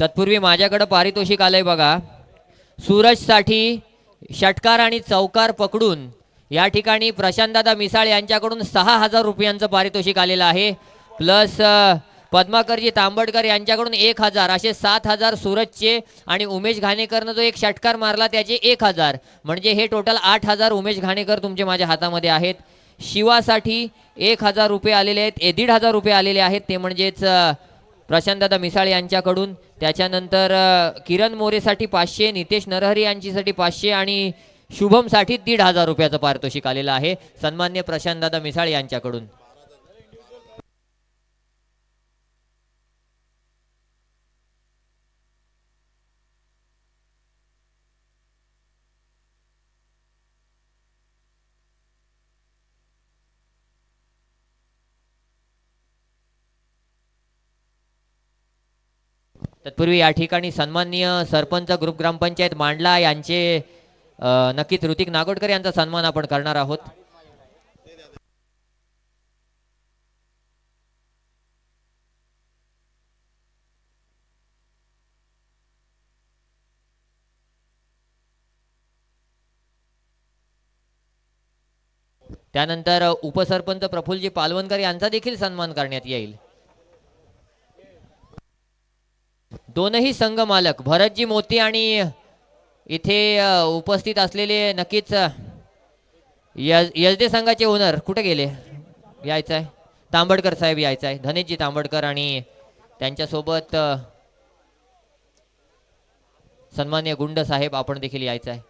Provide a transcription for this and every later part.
तत्पूर्वी माझ्याकडे पारितोषिक आलंय बघा. सूरजसाठी षटकार आणि चौकार पकडून या ठिकाणी प्रशांतदादा मिसाळ यांच्याकडून 6,000 रुपयांचं पारितोषिक आलेलं आहे. प्लस पद्माकरजी तांबडकर यांच्याकडून 1,000 असे 7,000 सूरजचे आणि उमेश घाणेकरनं जो एक षटकार मारला त्याचे 1,000 म्हणजे हे टोटल 8,000 उमेश घाणेकर तुमचे माझ्या हातामध्ये आहेत. शिवासाठी 1,000 रुपये आलेले आहेत, 1,500 रुपये आलेले आहेत ते म्हणजेच प्रशांतदादा मिसाळ यांच्याकडून. त्याच्यानंतर किरण मोरेसाठी 500, नितेश नरहरी यांच्यासाठी 500 आणि शुभमसाठी 1,500 रुपयाचं पारितोषिक आलेलं आहे सन्मान्य प्रशांतदादा मिसाळ यांच्याकडून. तत्पूर्वी या ठिकाणी सन्माननीय सरपंच ग्रुप ग्रामपंचायत मांडला यांचे नक्कीच ऋतिक नागोडकर यांचा सन्मान आपण करणार आहोत. त्यानंतर उपसरपंच प्रफुल्लजी पालवणकर यांचा देखील सन्मान करण्यात येईल. दोनही संघ मालक भरतजी मोती आणि इथे उपस्थित असलेले नक्कीच यजदे संघाचे ओनर कुठे गेले, यायचं आहे तांबडकर साहेब यायचं आहे. धनेशजी तांबडकर आणि त्यांच्यासोबत सन्मान्य गुंड साहेब आपण देखील यायचं आहे.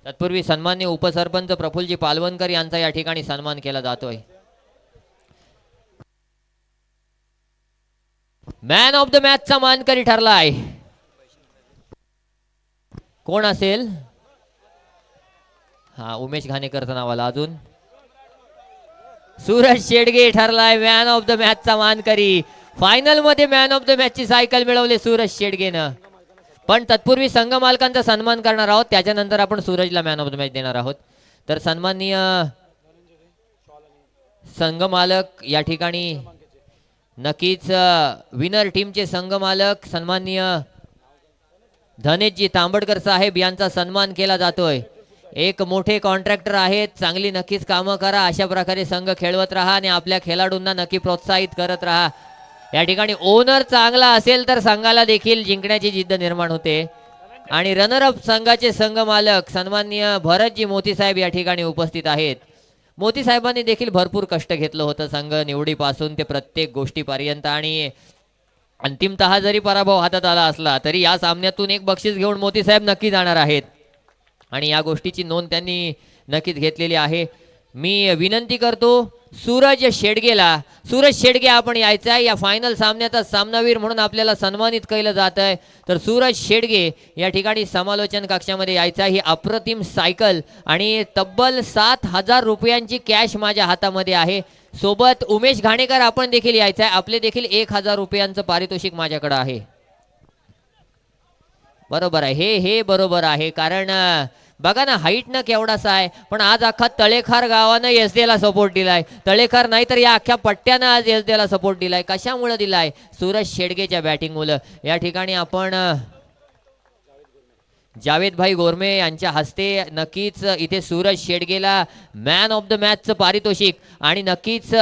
तत्पूर्वी सन्मान्य उपसरपंच प्रफुल्लजी पालवणकर यांचा या ठिकाणी सन्मान केला जातोय. मॅन ऑफ द मॅचचा मानकरी ठरलाय कोण असेल? हा, उमेश घाणेकरचं नाव आलं. अजून सूरज शेडगे ठरलाय मॅन ऑफ द मॅचचा मानकरी. फायनल मध्ये मॅन ऑफ द मॅच ची सायकल मिळवले सूरज शेडगेनं. पण तत्पूर्वी संघ मालकांचा सन्मान करणार आहोत, त्याच्यानंतर आपण सूरजला मॅन ऑफ द मॅच देणार आहोत. तर सन्माननीय संघ मालक या ठिकाणी नक्कीच विनर टीमचे संघ मालक सन्माननीय धनेशजी तांबडकर साहेब यांचा सन्मान केला जातोय. एक मोठे कॉन्ट्रॅक्टर आहेत, चांगली नक्कीच कामं करा, अशा प्रकारे संघ खेळवत राहा आणि आपल्या खेळाडूंना नक्की प्रोत्साहित करत राहा. या ठिकाणी ओनर चांगला असेल तर संघाला देखील जिंकण्याची जिद्द निर्माण होते. आणि रनरअप संघाचे संघ मालक सन्माननीय भरतजी मोती साहेब या ठिकाणी उपस्थित आहेत. मोती साहेबांनी देखील भरपूर कष्ट घेतलं होतं संघ निवडीपासून ते प्रत्येक गोष्टीपर्यंत. आणि अंतिमतः जरी पराभव हातात आला असला तरी या सामन्यातून एक बक्षीस घेऊन मोती साहेब नक्की जाणार आहेत आणि या गोष्टीची नोंद त्यांनी नक्कीच घेतलेली आहे. मी विनंती करतो सूरज शेडगेला, सूरज शेडगे आपण यायचं आहे. या फायनल सामन्याचा सामनावीर म्हणून आपल्याला सन्मानित केलं जात आहे. तर सूरज शेडगे या ठिकाणी समालोचन कक्षामध्ये यायचं आहे. ही अप्रतिम सायकल आणि तब्बल 7,000 रुपयांची कॅश माझ्या हातामध्ये आहे. सोबत उमेश घाणेकर आपण देखील यायचं आहे. आपले देखील 1,000 रुपयांचं पारितोषिक माझ्याकडे आहे. बरोबर आहे, हे बरोबर आहे. कारण बघा ना हाईट न केवढासा आहे, पण आज अख्खा तळेखार गावानं एसडीला सपोर्ट दिलाय. तळेखार नाही तर या अख्ख्या पट्ट्यानं आज एसडीला सपोर्ट दिलाय. कशामुळे दिलाय? सूरज शेडगेच्या बॅटिंग मुलं. या ठिकाणी आपण जावेद भाई गोरमे यांच्या हस्ते नक्कीच इथे सूरज शेडगेला मॅन ऑफ द मॅचचं पारितोषिक आणि नक्कीच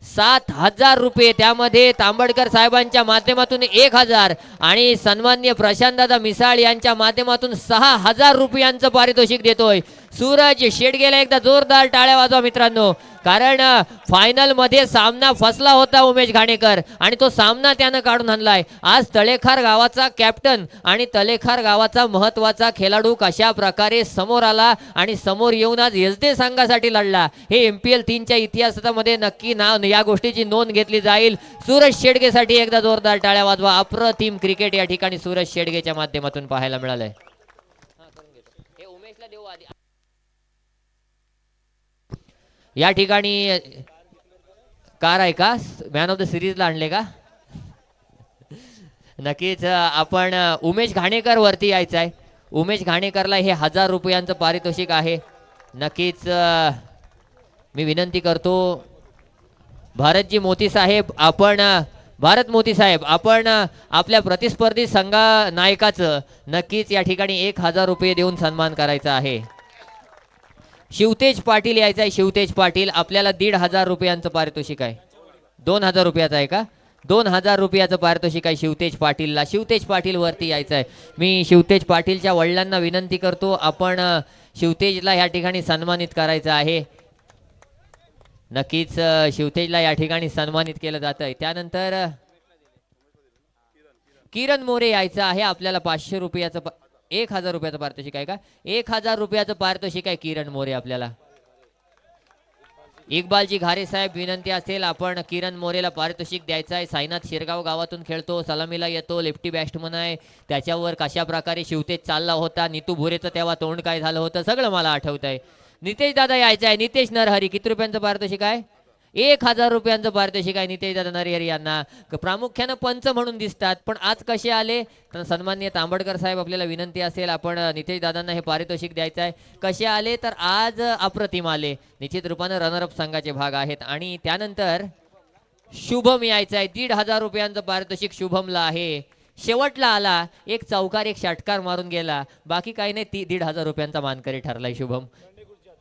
7,000 रुपये, त्यामध्ये तांबडकर साहेबांच्या माध्यमातून 1,000 आणि सन्मान्य प्रशांतदादा मिसाळ यांच्या माध्यमातून 6,000 रुपयांचं पारितोषिक देतोय. सूरज शेडगेला एकदा जोरदार टाळ्या वाजवा मित्रांनो. कारण फायनल मध्ये सामना फसला होता उमेश घाणेकर आणि तो सामना त्यानं काढून आणलाय. आज तळेखार गावाचा कॅप्टन आणि तळेखार गावाचा महत्वाचा खेळाडू कशा प्रकारे समोर आला आणि समोर येऊन आज एसडे संघासाठी लढला, हे MPL 3च्या इतिहासामध्ये नक्की नाव या गोष्टीची नोंद घेतली जाईल. सूरज शेडगेसाठी एकदा जोरदार टाळ्या वाजवा. अप्रतिम क्रिकेट या ठिकाणी सूरज शेडगेच्या माध्यमातून पाहायला मिळालंय. या ठिकाणी कार आहे का? मॅन ऑफ द सिरीजला आणले का? नक्कीच आपण उमेश घाणेकर वरती यायचं आहे. उमेश घाणेकरला हे 1000 रुपयांचं पारितोषिक आहे. नक्कीच मी विनंती करतो भारतजी मोती साहेब आपण भारत मोती साहेब आपण आपल्या प्रतिस्पर्धी संघा नायकाचं नक्कीच या ठिकाणी 1000 रुपये देऊन सन्मान करायचा आहे. शिवतेज पाटील यायचं आहे. शिवतेज पाटील आपल्याला 1500 रुपयांचं पारितोषिक आहे. 2000 रुपयाचं आहे का? 2000 रुपयाचं पारितोषिक आहे शिवतेज पाटीलला. शिवतेज पाटील वरती यायचं आहे. मी शिवतेज पाटीलच्या वडिलांना विनंती करतो आपण शिवतेजला या ठिकाणी सन्मानित करायचं आहे. नक्कीच शिवतेजला या ठिकाणी सन्मानित केलं जात आहे. त्यानंतर किरण मोरे यायचं आहे. आपल्याला 500 रुपयाचं 1000 रुपयाचं पारितोषिक आहे का? 1000 रुपयाचं पारितोषिक आहे किरण मोरे आपल्याला. इक्बालजी घारे साहेब विनंती असेल आपण किरण मोरेला पारितोषिक द्यायचं आहे. साईनाथ शिरगाव गावातून खेळतो, सलामीला येतो, लेफ्टी बॅट्समन आहे. त्याच्यावर कशा प्रकारे शिवतेज चालला होता, नीतू भोरेचं तेव्हा तोंड काय झालं होतं सगळं मला आठवत आहे. नितेश दादा यायचं आहे. नितेश नरहरी किती रुपयांचं पारितोषिक आहे? 1000 रुपयांचं पारितोषिक आहे नितेश दादा नरहरी यांना. प्रामुख्यानं पंच म्हणून दिसतात पण आज कसे आले तर सन्माननीय तांबडकर साहेब आपल्याला विनंती असेल आपण नितेश दादांना हे पारितोषिक द्यायचं आहे. कसे आले तर आज अप्रतिम आले. निश्चित रूपानं रनरअप संघाचे भाग आहेत. आणि त्यानंतर शुभम यायचं आहे. 1500 रुपयांचं पारितोषिक शुभमला आहे. शेवटला आला, एक चौकार एक षटकार मारून गेला, बाकी काही नाही. 1500 रुपयांचा मानकरी ठरलाय शुभम.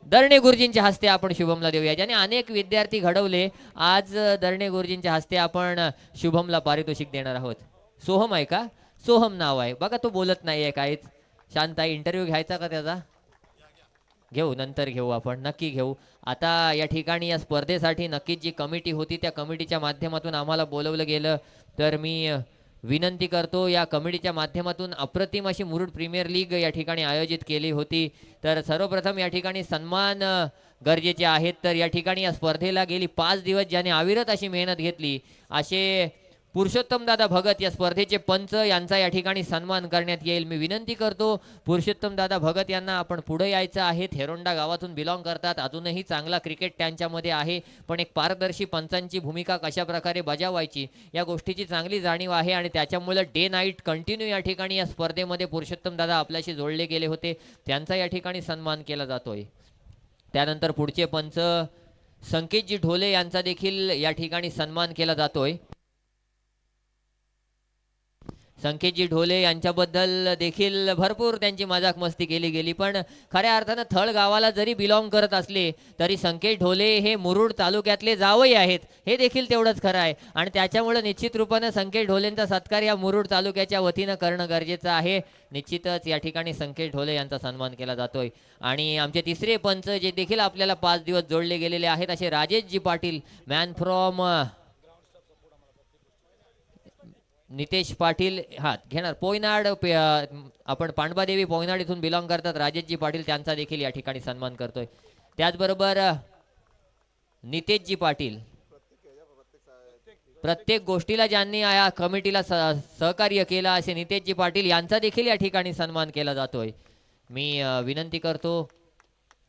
दरणे गुरुजींच्या हस्ते आपण शुभमला देऊया. ज्याने अनेक विद्यार्थी घडवले आज दरणे गुरुजींच्या हस्ते आपण शुभमला पारितोषिक देणार आहोत. सोहम आहे का? सोहम नाव आहे बघा. तो बोलत नाहीये काहीच. शांत आहे. इंटरव्ह्यू घ्यायचा का त्याचा? घेऊ, नंतर घेऊ आपण, नक्की घेऊ. आता या ठिकाणी या स्पर्धेसाठी नक्कीच जी कमिटी होती त्या कमिटीच्या माध्यमातून आम्हाला बोलवलं गेलं. तर मी विनंती करतो या कमिटीच्या माध्यमातून अप्रतिम अशी मुरुड प्रीमियर लीग या ठिकाणी आयोजित केली होती. तर सर्वप्रथम या ठिकाणी सन्मान गरजेचे आहेत. तर या ठिकाणी या स्पर्धेला गेली 5 दिवस ज्याने अविरत अशी मेहनत घेतली असे पुरुषोत्तम दादा भगत या स्पर्धेचे पंच यांचा या ठिकाणी सन्मान करण्यात येईल. मी विनंती करतो पुरुषोत्तम दादा भगत यांना आपण पुढे यायचं आहे. हेरोंडा गावातून बिलॉंग करतात. अजूनही चांगला क्रिकेट त्यांच्यामध्ये आहे पण एक पारदर्शी पंचांची भूमिका कशा प्रकारे बजावायची या गोष्टीची चांगली जाणीव आहे. आणि त्याच्यामुळे डे नाईट कंटिन्यू या ठिकाणी या स्पर्धेमध्ये पुरुषोत्तम दादा आपल्याशी जोडले गेले होते. त्यांचा या ठिकाणी सन्मान केला जातोय. त्यानंतर पुढचे पंच संकेतजी ढोले यांचा देखील या ठिकाणी सन्मान केला जातोय. संकेतजी ढोले यांच्याबद्दल देखील भरपूर त्यांची मजाक मस्ती केली गेली पण खऱ्या अर्थानं थळ गावाला जरी बिलॉंग करत असले तरी संकेत ढोले हे मुरुड तालुक्यातले जावई आहेत हे देखील तेवढंच खरं आहे. आणि त्याच्यामुळे निश्चित रूपानं संकेत ढोलेंचा सत्कार या मुरुड तालुक्याच्या वतीनं करणं गरजेचं आहे. निश्चितच या ठिकाणी संकेत ढोले यांचा सन्मान केला जातोय. आणि आमचे तिसरे पंच जे देखील आपल्याला 5 दिवस जोडले गेलेले आहेत असे राजेशजी पाटील मॅन फ्रॉम नितेश पाटील हात घेणार पोयनाड आपण पांडवादेवी पोयनाड इथून बिलॉंग करतात. राजेशजी पाटील त्यांचा देखील या ठिकाणी सन्मान करतोय. त्याचबरोबर नितेशजी पाटील प्रत्येक गोष्टीला ज्यांनी या कमिटीला सहकार्य केलं असे नितेशजी पाटील यांचा देखील या ठिकाणी सन्मान केला जातोय. मी विनंती करतो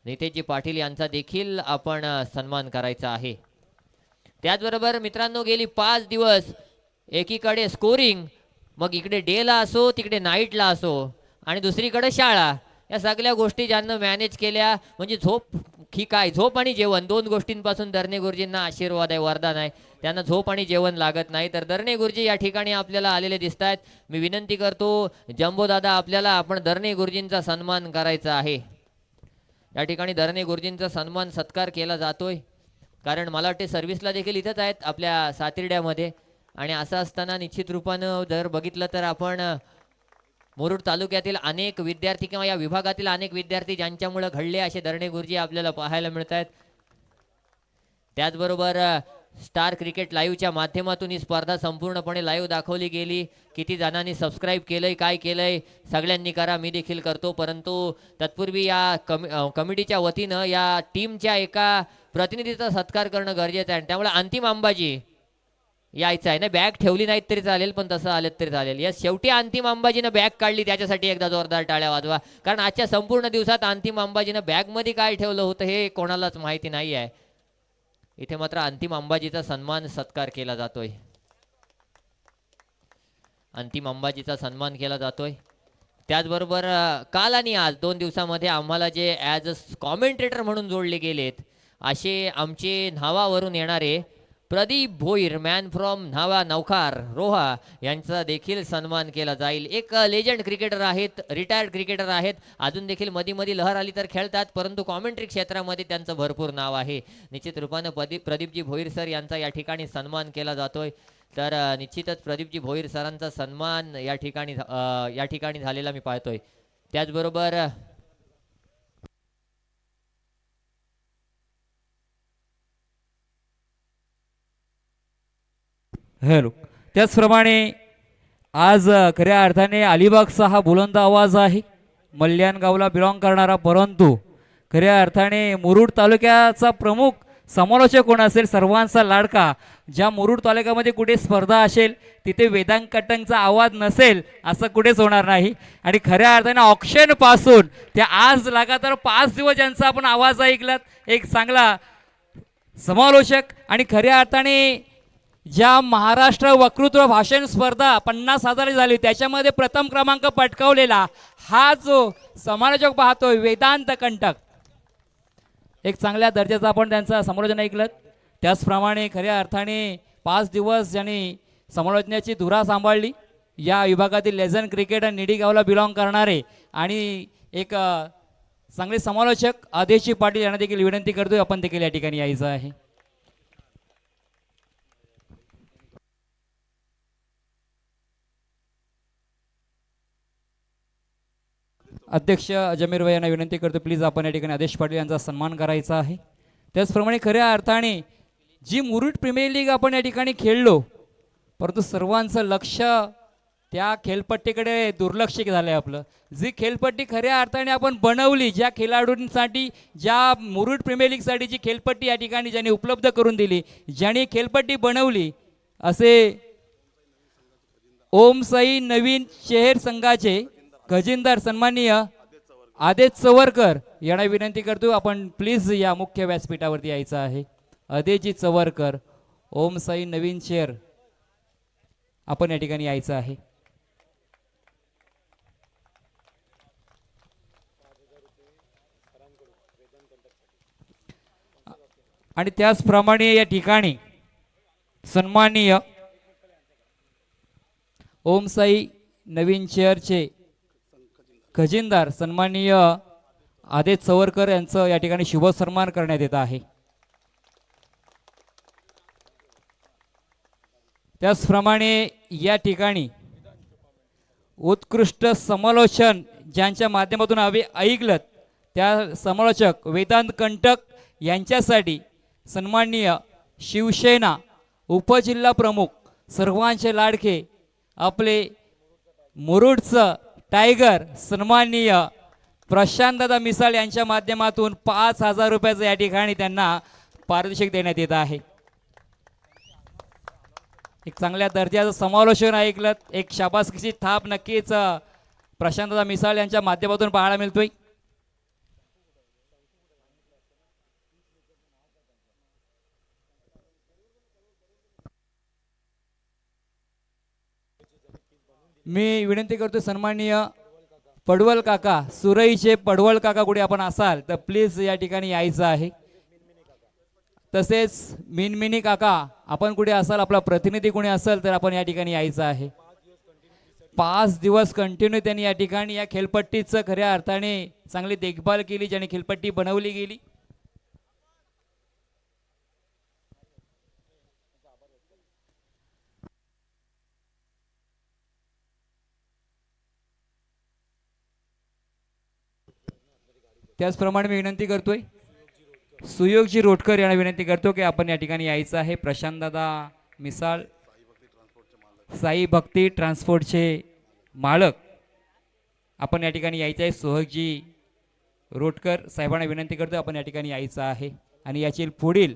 नितेशजी पाटील यांचा देखील आपण सन्मान करायचा आहे. त्याचबरोबर मित्रांनो गेली 5 दिवस एकीकडे स्कोरिंग मग इकडे डेला असो तिकडे नाईटला असो आणि दुसरीकडे शाळा या सगळ्या गोष्टी ज्यांना मॅनेज केल्या म्हणजे झोप ही काय झोप आणि जेवण 2 गोष्टींपासून दरणे गुरुजींना आशीर्वाद आहे वरदान आहे. त्यांना झोप आणि जेवण लागत नाही. तर दरणे गुरुजी या ठिकाणी आपल्याला आलेले दिसत आहेत. मी विनंती करतो जंबो दादा आपल्याला आपण दरणे गुरुजींचा सन्मान करायचा आहे. या ठिकाणी दरणे गुरुजींचा सन्मान सत्कार केला जातोय कारण मला वाटते सर्व्हिसला देखील इथंच आहेत आपल्या सातिर्ड्यामध्ये. आणि असं असताना निश्चित रूपानं जर बघितलं तर आपण मुरुड तालुक्यातील अनेक विद्यार्थी किंवा या विभागातील अनेक विद्यार्थी ज्यांच्यामुळे घडले असे दरणे गुरुजी आपल्याला पाहायला मिळत आहेत. त्याचबरोबर स्टार क्रिकेट लाईव्हच्या माध्यमातून ही स्पर्धा संपूर्णपणे लाईव्ह दाखवली गेली. किती जणांनी सबस्क्राईब केलंय काय केलंय सगळ्यांनी करा. मी देखील करतो. परंतु तत्पूर्वी या कमिटीच्या वतीनं या टीमच्या एका प्रतिनिधीचा सत्कार करणं गरजेचं आहे. त्यामुळे अंतिम अंबाजी यायचं आहे ना. बॅग ठेवली नाहीत तरी चालेल पण तसं आलं तरी चालेल. या शेवटी अंतिम अंबाजीनं बॅग काढली त्याच्यासाठी एकदा जोरदार टाळ्या वाजवा. कारण आजच्या संपूर्ण दिवसात अंतिम अंबाजीनं बॅगमध्ये काय ठेवलं होतं हे कोणालाच माहिती नाही आहे. इथे मात्र अंतिम अंबाजीचा सन्मान सत्कार केला जातोय. अंतिम अंबाजीचा सन्मान केला जातोय. त्याचबरोबर काल आणि आज 2 दिवसामध्ये आम्हाला जे ॲज अ कॉमेंटेटर म्हणून जोडले गेलेत असे आमचे न्हावावरून येणारे प्रदीप भोईर मॅन फ्रॉम न्हावा नौखार रोहा यांचा देखील सन्मान केला जाईल. एक लेजंड क्रिकेटर आहेत, रिटायर्ड क्रिकेटर आहेत, अजून देखील मध्ये मध्ये लहर आली तर खेळतात, परंतु कॉमेंट्री क्षेत्रामध्ये त्यांचं भरपूर नाव आहे. निश्चित रूपानं प्रदीपजी भोईर सर यांचा या ठिकाणी सन्मान केला जातोय. तर निश्चितच प्रदीपजी भोईर सरांचा सन्मान या ठिकाणी झालेला मी पाहतोय. त्याचबरोबर हॅलो, त्याचप्रमाणे आज खऱ्या अर्थाने अलिबागचा हा बुलंद आवाज आहे, मल्याण गावला बिलॉंग करणारा, परंतु खऱ्या अर्थाने मुरुड तालुक्याचा प्रमुख समालोचक कोण असेल, सर्वांचा लाडका, ज्या मुरुड तालुक्यामध्ये कुठे स्पर्धा असेल तिथे वेदांग कटंगचा आवाज नसेल असं कुठेच होणार नाही. आणि खऱ्या अर्थाने ऑक्शन पासून त्या आज लगातार 5 दिवस ज्यांचा आपण आवाज ऐकलात, एक चांगला समालोचक, आणि खऱ्या अर्थाने ज्या महाराष्ट्र वक्तृत्व भाषण स्पर्धा 50,000 झाली त्याच्यामध्ये प्रथम क्रमांक पटकावलेला हा जो समालोचक पाहतोय वेदांत कंटक, एक चांगल्या दर्जाचं आपण त्यांचं समालोचन ऐकलं. त्याचप्रमाणे खऱ्या अर्थाने 5 दिवस ज्यांनी समालोचनाची धुरा सांभाळली, या विभागातील लेजंड क्रिकेटर निडी गावला बिलॉंग करणारे आणि एक चांगले समालोचक आदेशजी पाटील यांना देखील विनंती करतोय आपण देखील या ठिकाणी यायचं आहे. अध्यक्ष जमीर भाई यांना विनंती करतो, प्लीज आपण या ठिकाणी आदेश पाटील यांचा सन्मान करायचा आहे. त्याचप्रमाणे खऱ्या अर्थाने जी मुरुड प्रीमियर लीग आपण या ठिकाणी खेळलो, परंतु सर्वांचं लक्ष त्या खेळपट्टीकडे दुर्लक्ष झालंय आपलं. जी खेळपट्टी खऱ्या अर्थाने आपण बनवली, ज्या खेळाडूंसाठी, ज्या मुरुड प्रीमियर लीगसाठी जी खेळपट्टी या ठिकाणी ज्यांनी उपलब्ध करून दिली, ज्यांनी खेळपट्टी बनवली, असे ओम साई नवीन शहर संघाचे खजिनदार सन्माननीय आदेश चवरकर यांना विनंती करतो आपण प्लीज या मुख्य व्यासपीठावरती यायचं आहे. आदेशजी चवरकर, ओम साई नवीन शहर, आपण या ठिकाणी यायचं आहे. आणि त्याचप्रमाणे या ठिकाणी सन्माननीय ओम साई नवीन शहरचे खजिनदार सन्माननीय आदेश चवरकर यांचं या ठिकाणी शुभ सन्मान करण्यात येत आहे. त्याचप्रमाणे या ठिकाणी उत्कृष्ट समालोचन ज्यांच्या माध्यमातून आम्ही ऐकलं, त्या समालोचक वेदांत कंटक यांच्यासाठी सन्माननीय शिवसेना उपजिल्हा प्रमुख, सर्वांचे लाडके, आपले मुरुडचं टायगर सन्माननीय प्रशांतदादा मिसाळ यांच्या माध्यमातून 5,000 रुपयाचं या ठिकाणी त्यांना पारितोषिक देण्यात येत आहे. एक चांगल्या दर्जाचं समालोचन ऐकलं, एक शाबासकीची थाप नक्कीच प्रशांतदादा मिसाळ यांच्या माध्यमातून पाहायला मिळतोय. मी विनंती करतो सन्माननीय पडवल काका, सुरईचे पडवल काका कुठे आपण असाल तर प्लीज या ठिकाणी यायचं आहे. तसेच मिनमिनी काका आपण कुठे असाल, आपला प्रतिनिधी कोणी असेल तर आपण या ठिकाणी यायचं आहे. 5 दिवस कंटिन्यू त्यांनी या ठिकाणी या खेळपट्टीचं खऱ्या अर्थाने चांगली देखभाल केली, ज्याने खेळपट्टी बनवली गेली. त्याचप्रमाणे मी विनंती करतोय सुयोगजी रोटकर यांना विनंती करतो की आपण या ठिकाणी यायचं आहे. प्रशांतदादा मिसाळ, साई भक्ती ट्रान्सपोर्टचे मालक, आपण या ठिकाणी यायचं आहे. सोहगजी रोटकर साहेबांना विनंती करतो आपण या ठिकाणी यायचं आहे. आणि याची पुढील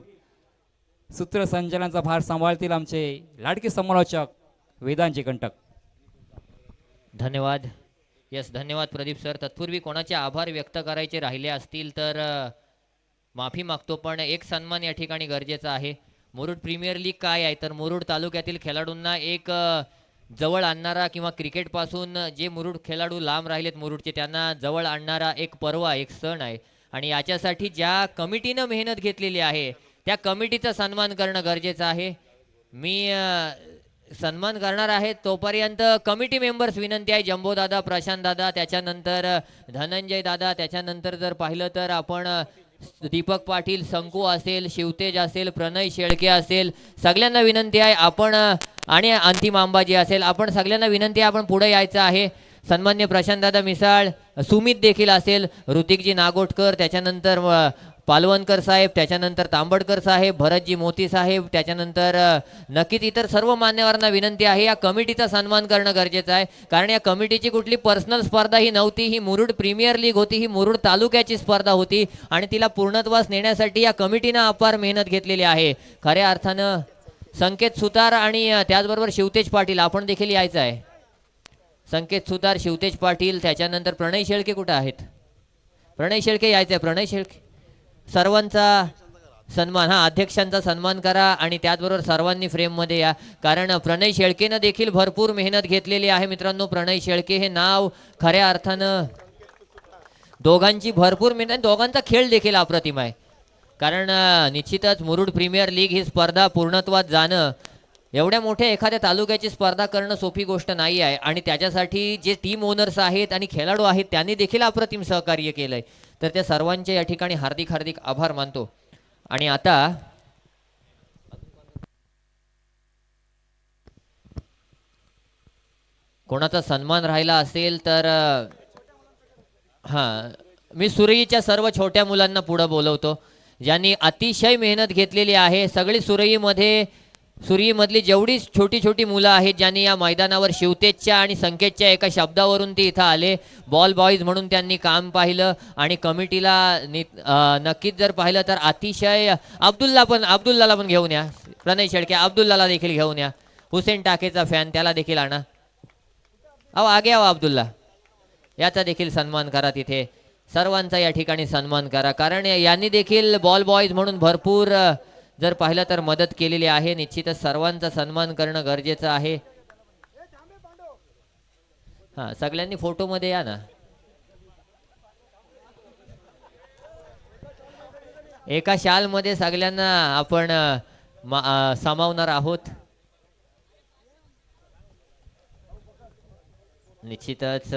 सूत्रसंचालनाचा भार सांभाळतील आमचे लाडके समालोचक वेदांचे कंटक. धन्यवाद. यस, धन्यवाद प्रदीप सर. तत्पूर्वी कोणाचे आभार व्यक्त करायचे राहिले असतील तर माफी मागतो, पण एक सन्मान या ठिकाणी गरजेचा आहे. मुरुड प्रीमियर लीग काय आहे तर मुरुड तालुक्यातील खेळाडूंना एक जवळ आणणारा किंवा क्रिकेटपासून जे मुरुड खेळाडू लांब राहिलेत मुरुडचे त्यांना जवळ आणणारा एक पर्व आहे, एक सण आहे. आणि याच्यासाठी ज्या कमिटीनं मेहनत घेतलेली आहे त्या कमिटीचा सन्मान करणं गरजेचं आहे. मी सन्मान करणार आहे तोपर्यंत कमिटी मेंबर्स विनंती आहे, जंबो दादा, प्रशांत दादा, त्याच्यानंतर धनंजय दादा, त्याच्यानंतर जर पाहिलं तर आपण दीपक पाटील, संकू असेल, शिवतेज असेल, प्रणय शेळके असेल, सगळ्यांना विनंती आहे आपण आणि अंतिम अंबाजी असेल, आपण सगळ्यांना विनंती आहे आपण पुढे यायचं आहे. सन्मान्य प्रशांतदादा मिसाळ, सुमित देखील असेल, ऋतिकजी नागोटकर, त्याच्यानंतर पालवणकर साहेब, त्याच्यानंतर तांबडकर साहेब, भरतजी मोती साहेब, त्याच्यानंतर नक्कीच इतर सर्व मान्यवरांना विनंती आहे या कमिटीचा सन्मान करणं गरजेचं आहे. कारण या कमिटीची कुठली पर्सनल स्पर्धा ही नव्हती, ही मुरुड प्रीमियर लीग होती, ही मुरुड तालुक्याची स्पर्धा होती आणि तिला पूर्णत्वास नेण्यासाठी या कमिटीनं अपार मेहनत घेतलेली आहे. खऱ्या अर्थानं संकेत सुतार आणि त्याचबरोबर शिवतेज पाटील आपण देखील यायचं आहे. संकेत सुतार, शिवतेज पाटील, त्याच्यानंतर प्रणय शेळके कुठं आहेत? प्रणय शेळके यायचं आहे. प्रणय शेळके, सर्वांचा सन्मान, हा अध्यक्षांचा सन्मान करा आणि त्याचबरोबर सर्वांनी फ्रेममध्ये या. कारण प्रणय शेळकेनं देखील भरपूर मेहनत घेतलेली आहे मित्रांनो. प्रणय शेळके हे नाव खऱ्या अर्थानं दोघांची भरपूर मेहनत, दोघांचा खेळ देखील अप्रतिम आहे. कारण निश्चितच मुरुड प्रीमियर लीग ही स्पर्धा पूर्णत्वात जाणं, एवढ्या मोठ्या एखाद्या तालुक्याची स्पर्धा करणं सोपी गोष्ट नाही आहे. आणि त्याच्यासाठी जे टीम ओनर्स आहेत आणि खेळाडू आहेत त्यांनी देखील अप्रतिम सहकार्य केलंय. तर त्या सर्वांचे या ठिकाणी हार्दिक हार्दिक आभार मानतो. आणि आता कोणाचा सन्मान राहिला असेल तर हां, मी सुरईच्या सर्व छोट्या मुलांना पुढे बोलवतो ज्यांनी अतिशय मेहनत घेतलेली आहे. सगळी सुरईमधली जेवढी छोटी छोटी मुलं आहेत ज्यांनी या मैदानावर शिवतेजच्या आणि संकेतच्या एका शब्दावरून ते इथं आले, बॉल बॉईज म्हणून त्यांनी काम पाहिलं. आणि कमिटीला नक्कीच जर पाहिलं तर अतिशय अब्दुल्लाला पण घेऊन या. प्रणय शेळके, अब्दुल्लाला देखील घेऊन या. हुसेन टाकेचा फॅन त्याला देखील आणा. अहो आगे आहो अब्दुल्ला, याचा देखील सन्मान करा. तिथे सर्वांचा या ठिकाणी सन्मान करा. कारण यांनी देखील बॉल बॉईज म्हणून भरपूर जर पाहिलं तर मदत केलेली आहे. निश्चितच सर्वांचा सन्मान करणं गरजेचं आहे. हा, सगळ्यांनी फोटोमध्ये या ना. एका शाल मध्ये सगळ्यांना आपण सामावणार आहोत. निश्चितच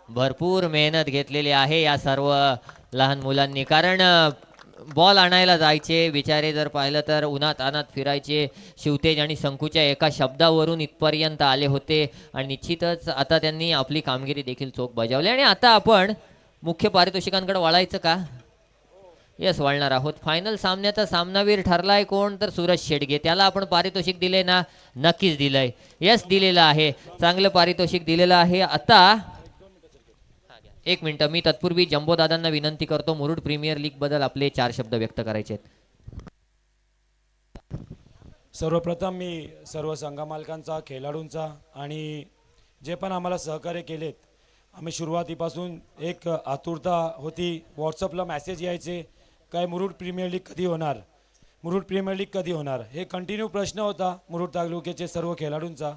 भरपूर मेहनत घेतलेली आहे या सर्व लहान मुलांनी. कारण बॉल आणायला जायचे बिचारे, जर पाहिलं तर उन्हात अनात फिरायचे. शिवतेज आणि संकूच्या एका शब्दावरून इथपर्यंत आले होते आणि निश्चितच आता त्यांनी आपली कामगिरी देखील चोख बजावली. आणि आता आपण मुख्य पारितोषिकांकडे वळायचं का? यस, वळणार आहोत. फायनल सामन्याचा सामनावीर ठरलाय कोण? तर सूरज शेडगे. त्याला आपण पारितोषिक दिले ना? नक्कीच दिलंय. यस, दिलेलं आहे. चांगलं पारितोषिक दिलेलं आहे. आता एक मिनिट, मी तत्पूर्वी जंबो दादांना विनंती करतो मुरुड प्रीमियर लीग बद्दल आपले 4 शब्द व्यक्त करायचे आहेत. सर्वप्रथम मी सर्व संघमालकांचा, खेळाडूंचा आणि जे पण आम्हाला सहकार्य केलेत, आम्ही सुरुवातीपासून एक आतुरता होती. व्हॉट्सअपला मेसेज यायचे काय मुरुड प्रीमियर लीग कधी होणार, मुरुड प्रीमियर लीग कधी होणार, हे कंटिन्यू प्रश्न होता मुरुड तालुक्याचे सर्व खेळाडूंचा.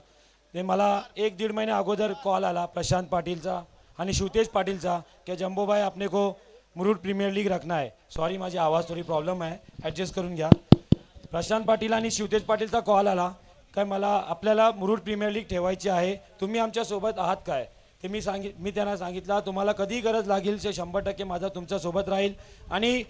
ते मला 1-1.5 महिने अगोदर कॉल आला प्रशांत पाटीलचा आणि शिवतेज पाटीलचा की जंबो भाई आपने को मुरुड प्रीमियर लीग रखना है. सॉरी, माझी आवाज थोडी प्रॉब्लेम आहे, ॲडजस्ट करून घ्या. प्रशांत पाटील आणि शिवतेज पाटीलचा कॉल आला काय मला आपल्याला मुरुड प्रीमियर लीग ठेवायची आहे, तुम्ही आमच्यासोबत आहात काय? ते मी त्यांना सांगितलं तुम्हाला कधी गरज लागेल ते 100% माझा तुमच्यासोबत राहील. आणि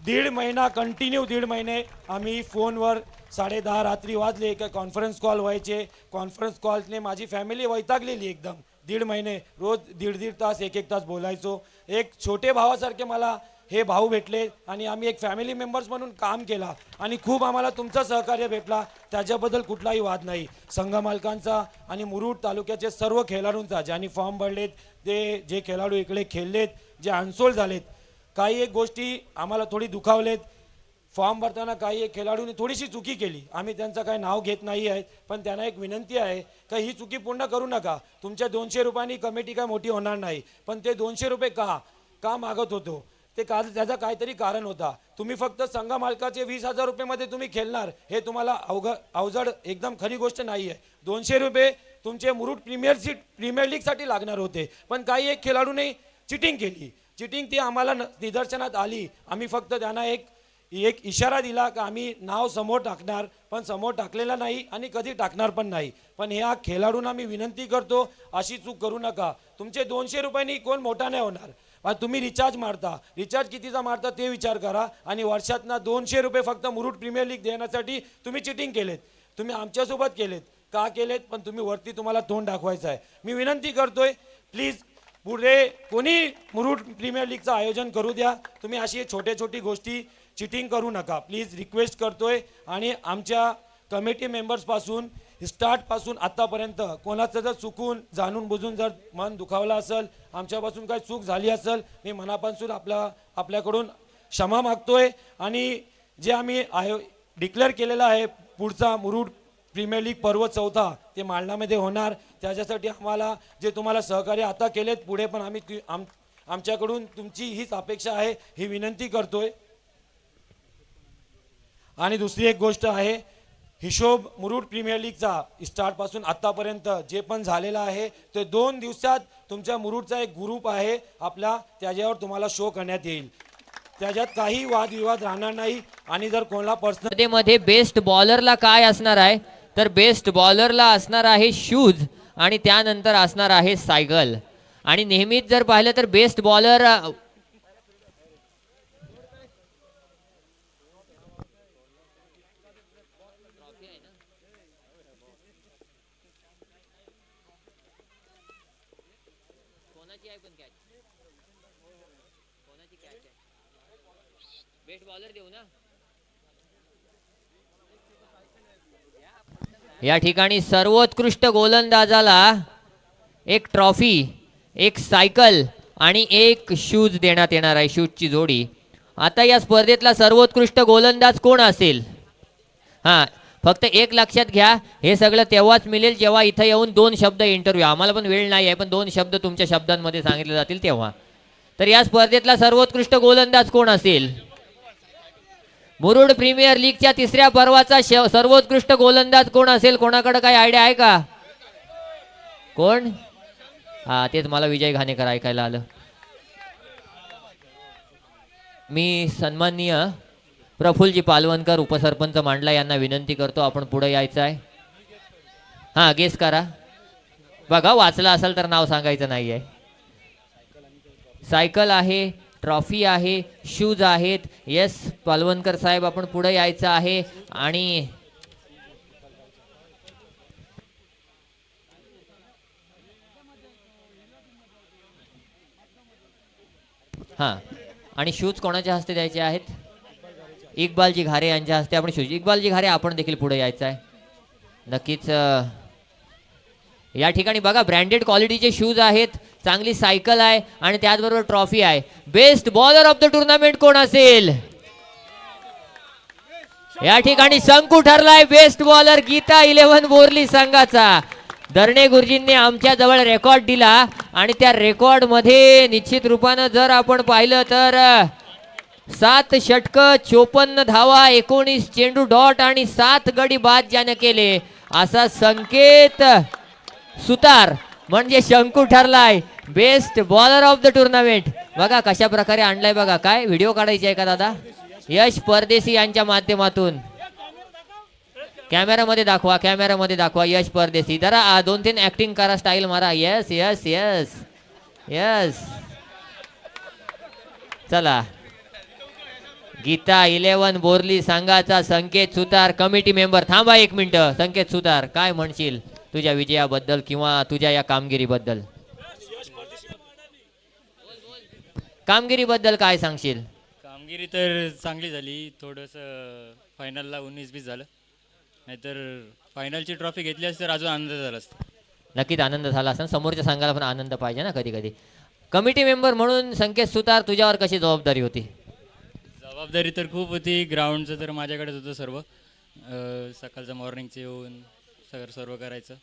1.5 महिना कंटिन्यू 1.5 महिने आम्ही फोनवर 10:30 रात्री वाजले का कॉन्फरन्स कॉल व्हायचे. कॉन्फरन्स कॉलने माझी फॅमिली वैतागलेली एकदम. 1.5 महिने रोज 1.5 तास 1-1 तास बोलायचो. एक छोटे भावासारखे मला हे भाऊ भेटले आणि आम्ही एक फॅमिली मेंबर्स म्हणून काम केला आणि खूप आम्हाला तुमचं सहकार्य भेटला, त्याच्याबद्दल कुठलाही वाद नाही. संघ मालकांचा आणि मुरुड तालुक्याचे सर्व खेळाडूंचा, ज्यांनी फॉर्म भरलेत, ते जे खेळाडू इकडे खेळलेत, जे अनसोल्ड झालेत, काही एक गोष्टी आम्हाला थोडी दुखावलेत. फॉर्म भरताना काही एक खेळाडूंनी थोडीशी चुकी केली, आम्ही त्यांचं काही नाव घेत नाही आहे, पण त्यांना एक विनंती आहे का ही चुकी पूर्ण करू नका. तुमच्या 200 रुपयांनी कमिटी काय मोठी होणार नाही, पण ते 200 रुपये का मागत होतो ते त्याचा काहीतरी कारण होता. तुम्ही फक्त संघ मालकाचे 20,000 रुपयेमध्ये तुम्ही खेळणार हे तुम्हाला अवजड एकदम खरी गोष्ट नाही आहे. 200 रुपये तुमचे मुरुड प्रीमियर लीगसाठी लागणार होते, पण काही एक खेळाडूने चिटिंग केली. चिटिंग ती आम्हाला निदर्शनात आली. आम्ही फक्त त्यांना एक इशारा दिला की आम्ही नाव समोर टाकणार, पण समोर टाकलेला नाही आणि कधी टाकणार पण नाही. पण ह्या खेळाडूंना मी विनंती करतो, अशी चूक करू नका. तुमचे 200 रुपयांनी कोण मोठा नाही होणार. पण तुम्ही रिचार्ज मारता, रिचार्ज कितीचा मारता ते विचार करा. आणि वर्षातनं 200 रुपये फक्त मुरुड प्रीमियर लीग देण्यासाठी तुम्ही चिटिंग केलेत. तुम्ही आमच्यासोबत केलेत का केलेत, पण तुम्ही वरती तुम्हाला तोंड दाखवायचं आहे. मी विनंती करतोय, प्लीज पुढे कोणी मुरुड प्रीमियर लीगचं आयोजन करू द्या. तुम्ही अशी छोटी गोष्टी चिटिंग करू नका, प्लीज रिक्वेस्ट करतोय. आणि आमच्या कमिटी मेंबर्सपासून स्टार्टपासून आत्तापर्यंत कोणाचं जर चुकून जाणून बुजून जर मन दुखावलं असेल, आमच्यापासून काही चूक झाली असेल, मी मनापासून आपल्याकडून क्षमा मागतोय. आणि जे आम्ही डिक्लेअर केलेलं आहे पुढचा मुरुड प्रीमियर लीग पर्व 4 ते मालनामध्ये होणार, त्याच्यासाठी आम्हाला जे तुम्हाला सहकार्य आता केलेत, पुढे पण आम्ही आमच्याकडून तुमची हीच अपेक्षा आहे, ही विनंती करतोय. आणि दुसरी एक गोष्ट आहे, हिशोब मुरुड प्रीमियर लीगचा स्टार्टपासून आत्तापर्यंत जे पण झालेला आहे ते 2 दिवसात तुमच्या मुरुडचा एक ग्रुप आहे आपला, त्याच्यावर तुम्हाला शो करण्यात येईल. त्याच्यात काही वादविवाद राहणार नाही. आणि जर कोणाला पर्सनल मध्ये बेस्ट बॉलरला काय असणार आहे, तर बेस्ट बॉलरला असणार आहे शूज आणि त्यानंतर असणार आहे सायकल. आणि नेहमीच जर पाहिलं तर बेस्ट बॉलर बेस्ट बॉलर देऊ ना. या ठिकाणी सर्वोत्कृष्ट गोलंदाजाला एक ट्रॉफी, एक सायकल आणि एक शूज देण्यात येणार आहे, शूजची जोडी. आता या स्पर्धेतला सर्वोत्कृष्ट गोलंदाज कोण असेल? हां, फक्त एक लक्षात घ्या, हे सगळं तेव्हाच मिळेल जेव्हा इथं येऊन 2 शब्द इंटरव्ह्यू, आम्हाला पण वेळ नाही आहे, पण 2 शब्द तुमच्या शब्दांमध्ये सांगितले जातील तेव्हा. तर या स्पर्धेतला सर्वोत्कृष्ट गोलंदाज कोण असेल? मुरुड प्रीमियर लीगच्या 3ऱ्या पर्वाचा सर्वोत्कृष्ट गोलंदाज कोण असेल? कोणाकडे काही आयडिया आहे का? कोण? हा, तेच मला विजय घाणेकर ऐकायला आलं. मी सन्माननीय प्रफुल्लजी पालवणकर, उपसरपंच मांडला यांना विनंती करतो, आपण पुढे यायचं आहे. हां, गेस करा. बघा, वाचलं असेल तर नाव सांगायचं नाही आहे. सायकल आहे, ट्रॉफी आहे, शूज आहेत. येस पालवणकर साहेब, आपण पुढे यायचं आहे. आणि हां, आणि शूज कोणाच्या हस्ते द्यायचे आहेत? इक्बालजी घारे यांच्या हस्ते आपण शूज. इक्बालजी घारे, आपण देखील पुढे यायचं आहे. नक्कीच या ठिकाणी बघा, ब्रँडेड क्वालिटीचे शूज आहेत, चांगली सायकल आहे आणि त्याचबरोबर ट्रॉफी आहे. Best bowler of the tournament कोण असेल? या ठिकाणी शंकू ठरलाय बेस्ट बॉलर गीता 11 बोरली संघाचा. धरणे गुरुजींनी आमच्या जवळ रेकॉर्ड दिला आणि त्या रेकॉर्ड मध्ये निश्चित रूपानं जर आपण पाहिलं तर 7 षटकं, 54 धावा, 19 चेंडू डॉट आणि 7 गडी बाद ज्याने केले, असा संकेत सुतार म्हणजे शंकू ठरलाय best bowler of the tournament. बघा कशा प्रकारे आणलाय बघा. काय व्हिडिओ काढायची आहे का दादा? यश परदेशी यांच्या माध्यमातून कॅमेरामध्ये दाखवा, कॅमेरामध्ये दाखवा. यश परदेशी, जरा 2-3 ऍक्टिंग करा, स्टाईल मारा. Yes yes yes yes. चला, गीता 11 बोरली संघाचा संकेत सुतार, कमिटी मेंबर. थांबा 1 मिनिट. संकेत सुतार, काय म्हणशील तुझ्या विजयाबद्दल किंवा तुझ्या या कामगिरीबद्दल? कामगिरीबद्दल काय सांगशील? कामगिरी तर चांगली झाली. थोडंसं फायनलला 19-20 झालं, नाहीतर फायनलची ट्रॉफी घेतली असती तर अजून आनंद झाला असता. नक्कीच आनंद झाला असता. समोरच्या संघाला पण आनंद पाहिजे ना कधी कधी. कमिटी मेंबर म्हणून संकेत सुतार, तुझ्यावर कशी जबाबदारी होती? जबाबदारी तर खूप होती. ग्राउंडचं तर माझ्याकडेच होतं सर्व. सकाळचं मॉर्निंगचं येऊन सर्व करायचं.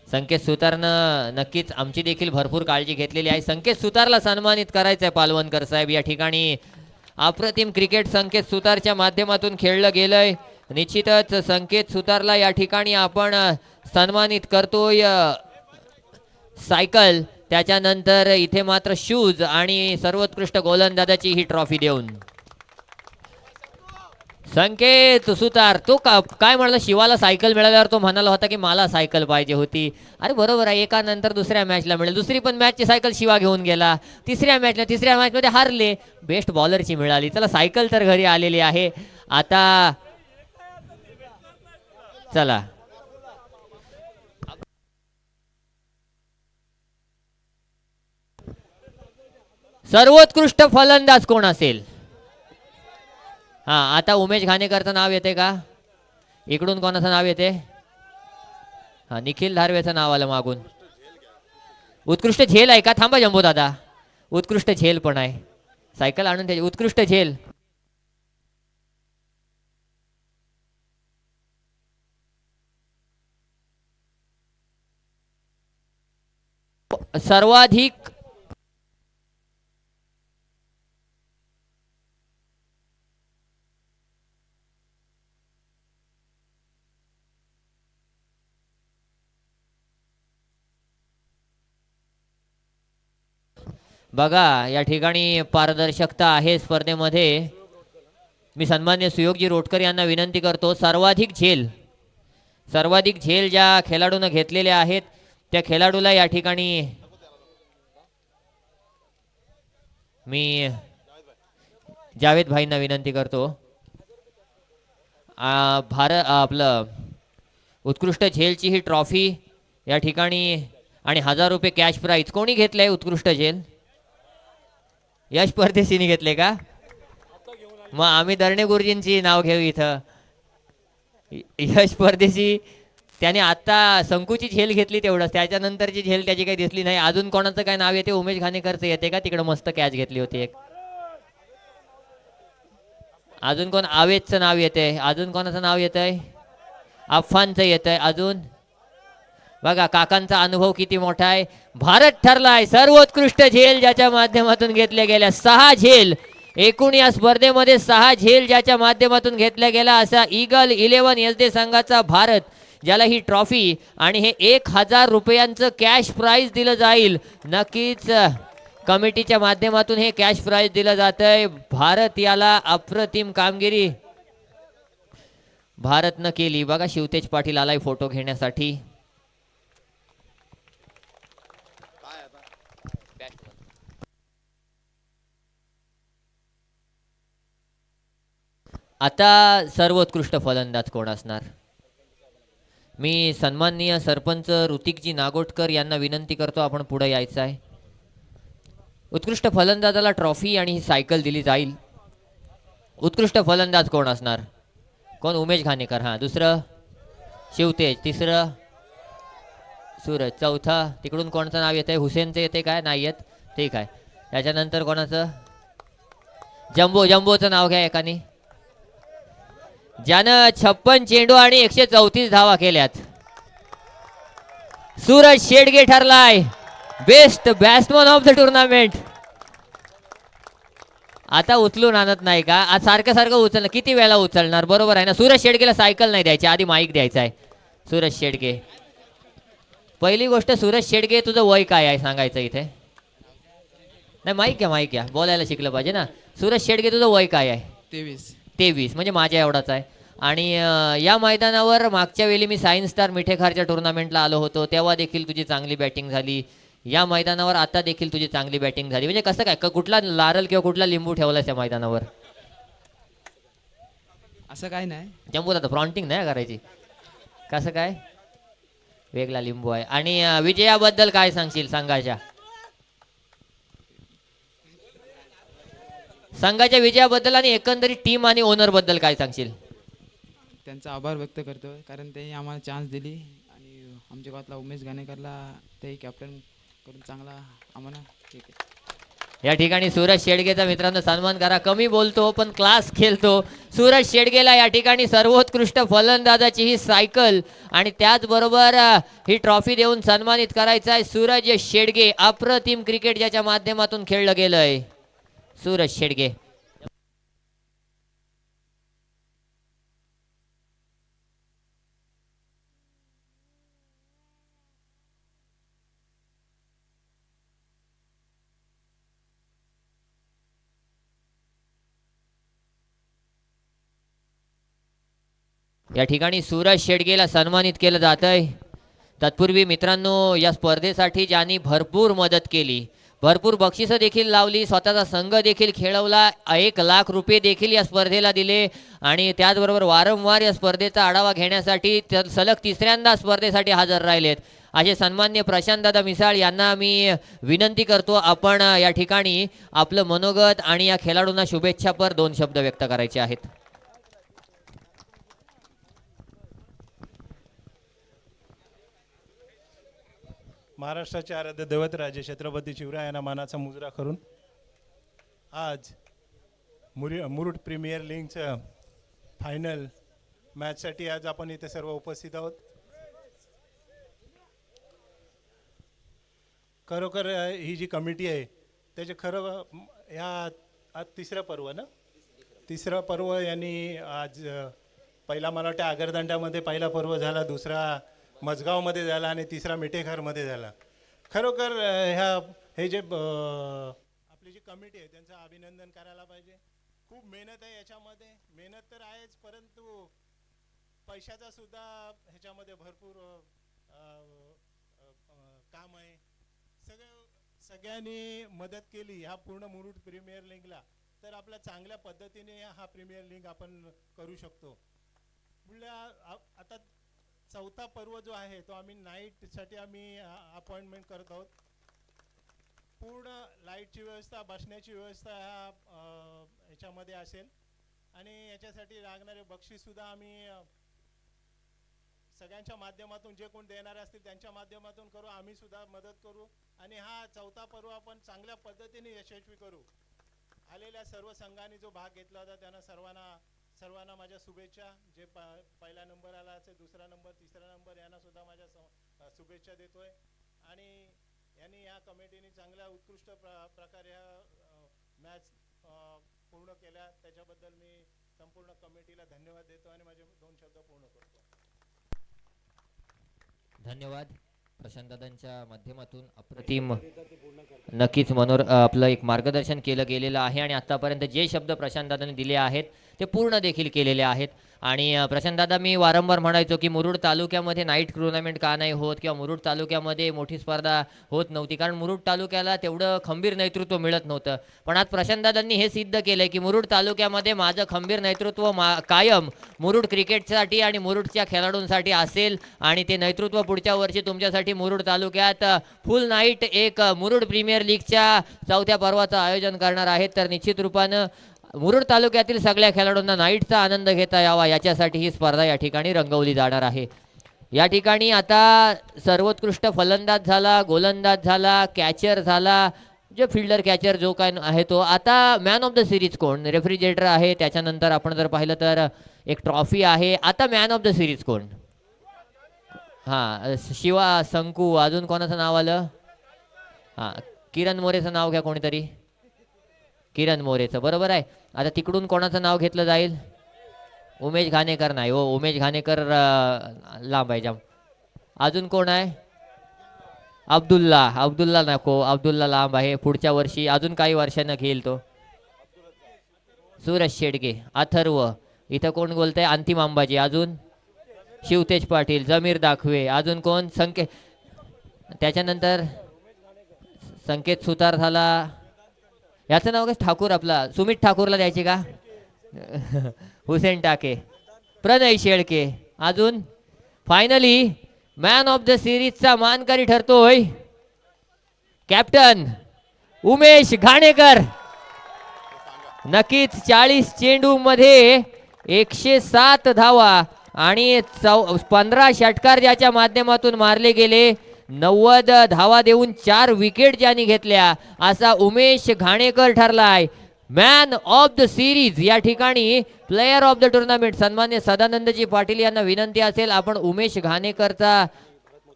संकेत सुतारनं नक्कीच आमची देखील भरपूर काळजी घेतलेली आहे. संकेत सुतारला सन्मानित करायचं आहे पालवणकर साहेब. या ठिकाणी अप्रतिम क्रिकेट संकेत सुतारच्या माध्यमातून खेळलं गेलंय. निश्चितच संकेत सुतारला या ठिकाणी आपण सन्मानित करतोय सायकल, त्याच्यानंतर इथे मात्र शूज आणि सर्वोत्कृष्ट गोलंदाजाची ही ट्रॉफी देऊन. संकेत सुतार तो काय म्हणला, शिवाला सायकल मिळाल्यावर तो म्हणाला होता की मला सायकल पाहिजे होती. अरे बरोबर आहे, एका नंतर दुसऱ्या मॅचला मिळेल. दुसरी पण मॅचची सायकल शिवा घेऊन गेला. तिसऱ्या मॅचमध्ये हारले, बेस्ट बॉलरची मिळाली. चला सायकल तर घरी आलेली आहे. आता चला सर्वोत्कृष्ट फलंदाज कोण असेल? हा, आता उमेश घाणेकरचं नाव येते का? इकडून कोणाचं नाव येते? हा, निखिल धारवेचं नाव आलं मागून. उत्कृष्ट झेल आहे का? थांबा जंबो दादा, उत्कृष्ट झेल पण आहे. सायकल आणून त्याची उत्कृष्ट झेल. सर्वाधिक बघा या ठिकाणी पारदर्शकता आहे स्पर्धेमध्ये. मी सन्मान्य सुयोगजी रोटकर यांना विनंती करतो, सर्वाधिक झेल ज्या खेळाडूने घेतलेल्या आहेत त्या खेळाडूला या ठिकाणी मी जावेद भाईंना विनंती करतो. आपलं उत्कृष्ट झेलची ही ट्रॉफी या ठिकाणी आणि 1000 रुपये कॅश प्राईज कोणी घेतलंय? उत्कृष्ट झेल यश परदेशीने घेतले का? मग आम्ही दर्णे गुरुजींची नाव घेऊ इथं. यश परदेशी त्याने आता संकुची झेल घेतली तेवढंच, त्याच्यानंतरची झेल त्याची काही दिसली नाही. अजून कोणाचं काय नाव येते? उमेश घाणेकरचं येते का? तिकडे मस्त कॅच घेतली होती एक. अजून कोण? आवेदचं नाव येते. अजून कोणाचं नाव येतंय? अफानचं येतंय. अजून बघा काकांचा अनुभव किती मोठा आहे. भारत ठरलाय सर्वोत्कृष्ट झेल ज्याच्या माध्यमातून घेतल्या गेल्या 6 झेल. एकूण या स्पर्धेमध्ये 6 झेल ज्याच्या माध्यमातून घेतल्या गेला असा ईगल 11 SD संघाचा भारत, ज्याला ही ट्रॉफी आणि हे 1000 रुपयांचं कॅश प्राइज दिलं जाईल. नक्कीच कमिटीच्या माध्यमातून हे कॅश प्राइज दिलं जातंय. भारत याला अप्रतिम कामगिरी भारतनं केली. बघा शिवतेज पाटील आलाय फोटो घेण्यासाठी. आता सर्वोत्कृष्ट फलंदाज कोण असणार? मी सन्माननीय सरपंच ऋतिकजी नागोटकर यांना विनंती करतो, आपण पुढे यायचं आहे. उत्कृष्ट फलंदाजाला ट्रॉफी आणि ही सायकल दिली जाईल. उत्कृष्ट फलंदाज कोण असणार? कोण? उमेश घाणेकर. हां, दुसरं शिवतेज, तिसरं सूरज, चौथा तिकडून कोणाचं नाव येतंय? हुसेनचं येते काय? नाही येत, ठीक आहे. त्याच्यानंतर कोणाचं? जम्बोचं नाव घ्या एकाने, ज्यानं 56 चेंडू आणि 134 धावा केल्यात. सूरज शेडगे ठरलाय best batsman of the tournament. आता उचलून आणत नाही का? आज सारखं उचलणार, किती वेळा उचलणार? बरोबर आहे ना. सूरज शेडगेला सायकल नाही द्यायची, आधी माईक द्यायचा आहे. सूरज शेडगे, पहिली गोष्ट सूरज शेडगे तुझं वय काय आहे सांगायचं इथे. नाही माईक घ्या, बोलायला शिकलं पाहिजे ना. सूरज शेडगे तुझं वय काय आहे? 23 म्हणजे माझ्या एवढाच आहे. आणि या मैदानावर मागच्या वेळी मी सायन्स स्टार मिठेखारच्या टुर्नामेंटला आलो होतो, तेव्हा देखील तुझी चांगली बॅटिंग झाली. या मैदानावर आता देखील तुझी चांगली बॅटिंग झाली. म्हणजे कसं काय, कुठला लारल किंवा कुठला लिंबू ठेवलास या मैदानावर? असं काय नाही. जम्बूला तर फ्रॉन्टिंग नाही करायची. कसं काय वेगळा लिंबू आहे. आणि विजयाबद्दल काय सांगशील? संघाच्या विजयाबद्दल आणि एकंदरीत टीम आणि ओनर बद्दल काय सांगशील? त्यांचा आभार व्यक्त करतो, कारण त्यांनी आम्हाला चान्स दिली आणि आमच्या गावातला उमेश घाणेकरला ते कॅप्टन करून चांगला आम्हाला. ठीक आहे, या ठिकाणी सूरज शेडगेचा मित्रांनो सन्मान करा. कमी बोलतो पण क्लास खेळतो. सूरज शेडगेला या ठिकाणी सर्वोत्कृष्ट फलंदाजाची ही सायकल आणि त्याचबरोबर ही ट्रॉफी देऊन सन्मानित करायचं आहे. सूरज शेडगे, अप्रतिम क्रिकेट ज्याच्या माध्यमातून खेळलं गेलंय सूरज शेडगे. या ठिकाणी सूरज शेडगेला सन्मानित केलं जात आहे. तत्पूर्वी मित्रांनो, या स्पर्धेसाठी ज्यांनी भरपूर मदत केली, भरपूर बक्षिसं देखील लावली, स्वतःचा संघ देखील खेळवला, 1,00,000 रुपये देखील या स्पर्धेला दिले आणि त्याचबरोबर वारंवार या स्पर्धेचा आढावा घेण्यासाठी सलग तिसऱ्यांदा स्पर्धेसाठी हजर राहिलेत असे सन्मान्य प्रशांतदादा मिसाळ यांना मी विनंती करतो, आपण या ठिकाणी आपलं मनोगत आणि या खेळाडूंना शुभेच्छापर 2 शब्द व्यक्त करायचे आहेत. महाराष्ट्राचे आराध्य दैवत राजे छत्रपती शिवरायांना मानाचा मुजरा करून आज मुरुड प्रीमियर लीगचं फायनल मॅचसाठी आज आपण इथे सर्व उपस्थित आहोत. खरोखर ही जी कमिटी आहे त्याचे खरं ह्या आज तिसरं पर्व ना, तिसरं पर्व यांनी आज पहिला मला वाटतं आगरदांड्यामध्ये पहिला पर्व झाला, दुसरा मजगावमध्ये झाला आणि तिसरा मिठेघरमध्ये झाला. खरोखर हे जे आपली जी कमिटी आहे त्यांचं अभिनंदन करायला पाहिजे. खूप मेहनत आहे याच्यामध्ये, मेहनत तर आहेच परंतु पैशाचा सुद्धा ह्याच्यामध्ये भरपूर काम आहे. सगळ्यांनी मदत केली ह्या पूर्ण मुरुड प्रीमियर लीगला तर आपल्या चांगल्या पद्धतीने हा प्रीमियर लीग आपण करू शकतो. आता चौथा पर्व जो आहे तो आम्ही नाईटसाठी आम्ही अपॉइंटमेंट करत आहोत. पूर्ण लाईटची व्यवस्था, बसण्याची व्यवस्था ह्याच्यामध्ये असेल आणि याच्यासाठी लागणारे बक्षीससुद्धा आम्ही सगळ्यांच्या माध्यमातून, जे कोण देणारे असतील त्यांच्या माध्यमातून करू, आम्ही सुद्धा मदत करू आणि हा चौथा पर्व आपण चांगल्या पद्धतीने यशस्वी करू. आलेल्या सर्व संघांनी जो भाग घेतला होता त्यांना सर्वांना माझ्या शुभेच्छा. जे पहिला नंबर आला असेल, दुसरा नंबर, तिसरा नंबर यांना सुद्धा माझ्या शुभेच्छा देतोय. आणि यांनी या कमिटीने चांगल्या उत्कृष्ट प्रकारे ह्या मॅच पूर्ण केल्या, त्याच्याबद्दल मी संपूर्ण कमिटीला धन्यवाद देतो आणि माझे 2 शब्द पूर्ण करतो. धन्यवाद. प्रशांतदादांच्या माध्यमातून अप्रतिम नक्कीच आपलं एक मार्गदर्शन केलं गेलेलं आहे आणि आतापर्यंत जे शब्द प्रशांतदादांनी दिले आहेत ते पूर्ण देखील केलेले आहेत. आणि प्रशांतदादा, मी वारंवार म्हणायचो की मुरुड तालुक्यामध्ये नाईट टुर्नामेंट का नाही होत किंवा मुरुड तालुक्यामध्ये मोठी स्पर्धा होत नव्हती, कारण मुरुड तालुक्याला तेवढं खंबीर नेतृत्व मिळत नव्हतं. पण आज प्रशांतदादांनी हे सिद्ध केलं की मुरुड तालुक्यामध्ये माझं खंबीर नेतृत्व कायम मुरुड क्रिकेटसाठी आणि मुरुडच्या खेळाडूंसाठी असेल आणि ते नेतृत्व पुढच्या वर्षी तुमच्यासाठी मुरुड तालुक्यात फुल नाईट एक मुरुड प्रीमियर लीगच्या 4थ्या पर्वाचं आयोजन करणार आहेत. तर निश्चित रूपानं मुरुड तालुक्यातील सगळ्या खेळाडूंना नाईटचा आनंद घेता यावा याच्यासाठी ही स्पर्धा या ठिकाणी रंगवली जाणार आहे. या ठिकाणी आता सर्वोत्कृष्ट फलंदाज झाला, गोलंदाज झाला, कॅचर झाला, जे फिल्डर कॅचर जो काय आहे तो. आता मॅन ऑफ द सिरीज कोण? रेफ्रिजरेटर आहे, त्याच्यानंतर आपण जर पाहिलं तर एक ट्रॉफी आहे. आता मॅन ऑफ द सिरीज कोण? हां, शिवा, संकू, अजून कोणाचं नाव आलं? हां, किरण मोरेचं नाव घ्या कोणीतरी. किरण मोरेचं बरोबर आहे. आता तिकडून कोणाचं नाव घेतलं जाईल? उमेश घाणेकर नाही हो, उमेश घाणेकर लांब आहे जाम. अजून कोण आहे? अब्दुल्ला नको, अब्दुल्ला लांब आहे, पुढच्या वर्षी अजून काही वर्षांना घेईल तो. सूरज शेडगे, अथर्व, इथं कोण बोलतंय? अंतिम अंबाजी, अजून शिवतेज पाटील, जमीर दाखवे, अजून कोण? संकेत, त्याच्यानंतर संकेत सुतार झाला. याचं नाव काय? ठाकूर, आपला सुमित ठाकूरला द्यायचे का? हुसेन टाके, प्रणय शेळके, अजून फायनली मॅन ऑफ द सिरीजचा मानकरी ठरतोय कॅप्टन उमेश घाणेकर. नक्कीच 40 चेंडू मध्ये 107 धावा आणि 15 षटकार ज्याच्या माध्यमातून मारले गेले, 90 धावा देऊन 4 विकेट ज्यांनी घेतल्या, असा उमेश घाणेकर ठरलाय मॅन ऑफ द सिरीज. या ठिकाणी प्लेयर ऑफ द टुर्नामेंट सन्मान्य सदानंदजी पाटील यांना विनंती असेल, आपण उमेश घाणेकरचा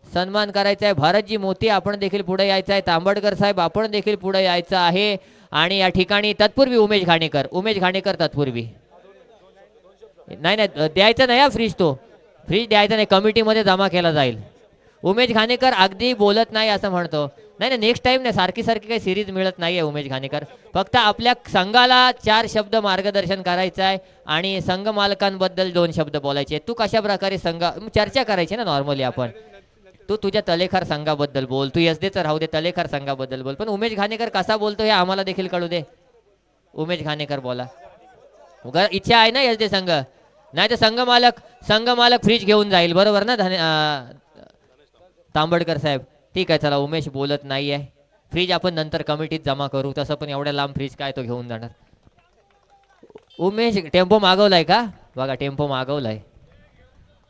सन्मान करायचा आहे. भारतजी मोती आपण देखील पुढे यायचं आहे. तांबडकर साहेब आपण देखील पुढे यायचं आहे. आणि या ठिकाणी तत्पूर्वी उमेश घाणेकर तत्पूर्वी नाही द्यायचं नाही, फ्रीज द्यायचा नाही, कमिटीमध्ये जमा केला जाईल. उमेश घाणेकर अगदी बोलत नाही असं म्हणतो. नाही नाही, नेक्स्ट टाइम नाही, सारखी सारखी काही सिरीज मिळत नाहीये उमेश घाणेकर. फक्त आपल्या संघाला 4 शब्द मार्गदर्शन करायचं आहे आणि संघ मालकांबद्दल 2 शब्द बोलायचे. तू कशा प्रकारे चर्चा करायची ना नॉर्मली आपण. तू तुझ्या तलेखार संघाबद्दल बोल, तू तर राहू दे, तलेखार संघाबद्दल बोल, पण उमेश घाणेकर कसा बोलतो हे आम्हाला देखील कळू दे. उमेश घाणेकर बोला. इच्छा आहे ना यजदे संघ, नाही तर संघ मालक फ्रीज घेऊन जाईल, बरोबर ना तांबडकर साहेब. ठीक आहे, चला उमेश बोलत नाही आहे. फ्रीज आपण नंतर कमिटीत जमा करू, तसं पण एवढ्या लांब फ्रीज काय तो घेऊन जाणार. उमेश टेम्पो मागवलाय का, बघा टेम्पो मागवलाय.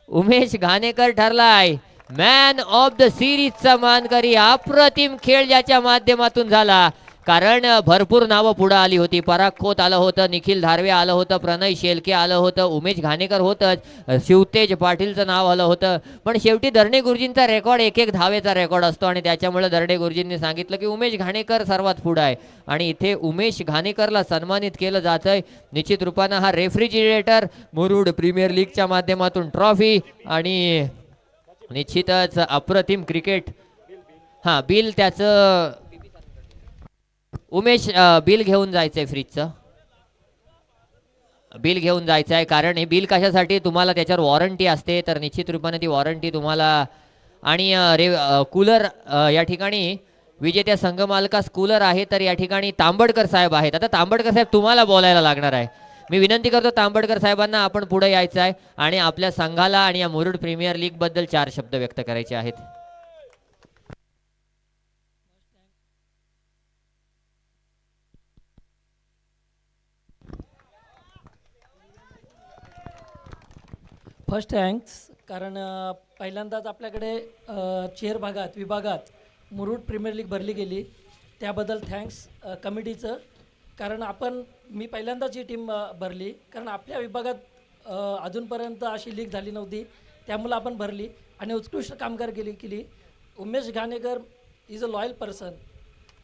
उमेश घाणेकर ठरलाय मॅन ऑफ द सिरीजचा मानकरी. अप्रतिम खेळ ज्याच्या माध्यमातून झाला, कारण भरपूर नावं पुढे आली होती. पराग खोत आलं होतं, निखिल धारवे आलं होतं, प्रणय शेलके आलं होतं, उमेश घाणेकर होतंच, शिवतेज पाटीलचं नाव आलं होतं. पण शेवटी दर्डे गुरुजींचा रेकॉर्ड 1-1 धावेचा रेकॉर्ड असतो आणि त्याच्यामुळे दर्डे गुरुजींनी सांगितलं की उमेश घाणेकर सर्वात पुढे आहे आणि इथे उमेश घाणेकरला सन्मानित केलं जातंय. निश्चित रूपानं हा रेफ्रिजिरेटर, मुरुड प्रीमियर लीगच्या माध्यमातून ट्रॉफी आणि निश्चितच अप्रतिम क्रिकेट. हां, बिल त्याचं उमेश बिल घेऊन जायचंय, फ्रीजचं बिल घेऊन जायचं आहे. कारण हे बिल कशासाठी, तुम्हाला त्याच्यावर वॉरंटी असते, तर निश्चित रूपाने ती वॉरंटी तुम्हाला. आणि कूलर या ठिकाणी विजेत्या संघ मालकास कूलर आहे, तर या ठिकाणी तांबडकर साहेब आहेत. आता तांबडकर साहेब तुम्हाला बोलायला लागणार आहे. मी विनंती करतो तांबडकर साहेबांना, आपण पुढे यायचं आहे आणि आपल्या संघाला आणि या मुरुड प्रीमियर लीग बद्दल 4 शब्द व्यक्त करायचे आहेत. फर्स्ट थँक्स, कारण पहिल्यांदाच आपल्याकडे चेअर विभागात मुरुड प्रीमियर लीग भरली गेली, त्याबद्दल थँक्स कमिटीचं. कारण मी पहिल्यांदाच ही टीम भरली, कारण आपल्या विभागात अजूनपर्यंत अशी लीग झाली नव्हती, त्यामुळं आपण भरली आणि उत्कृष्ट कामगार केली. Umesh Ghanekar is a loyal person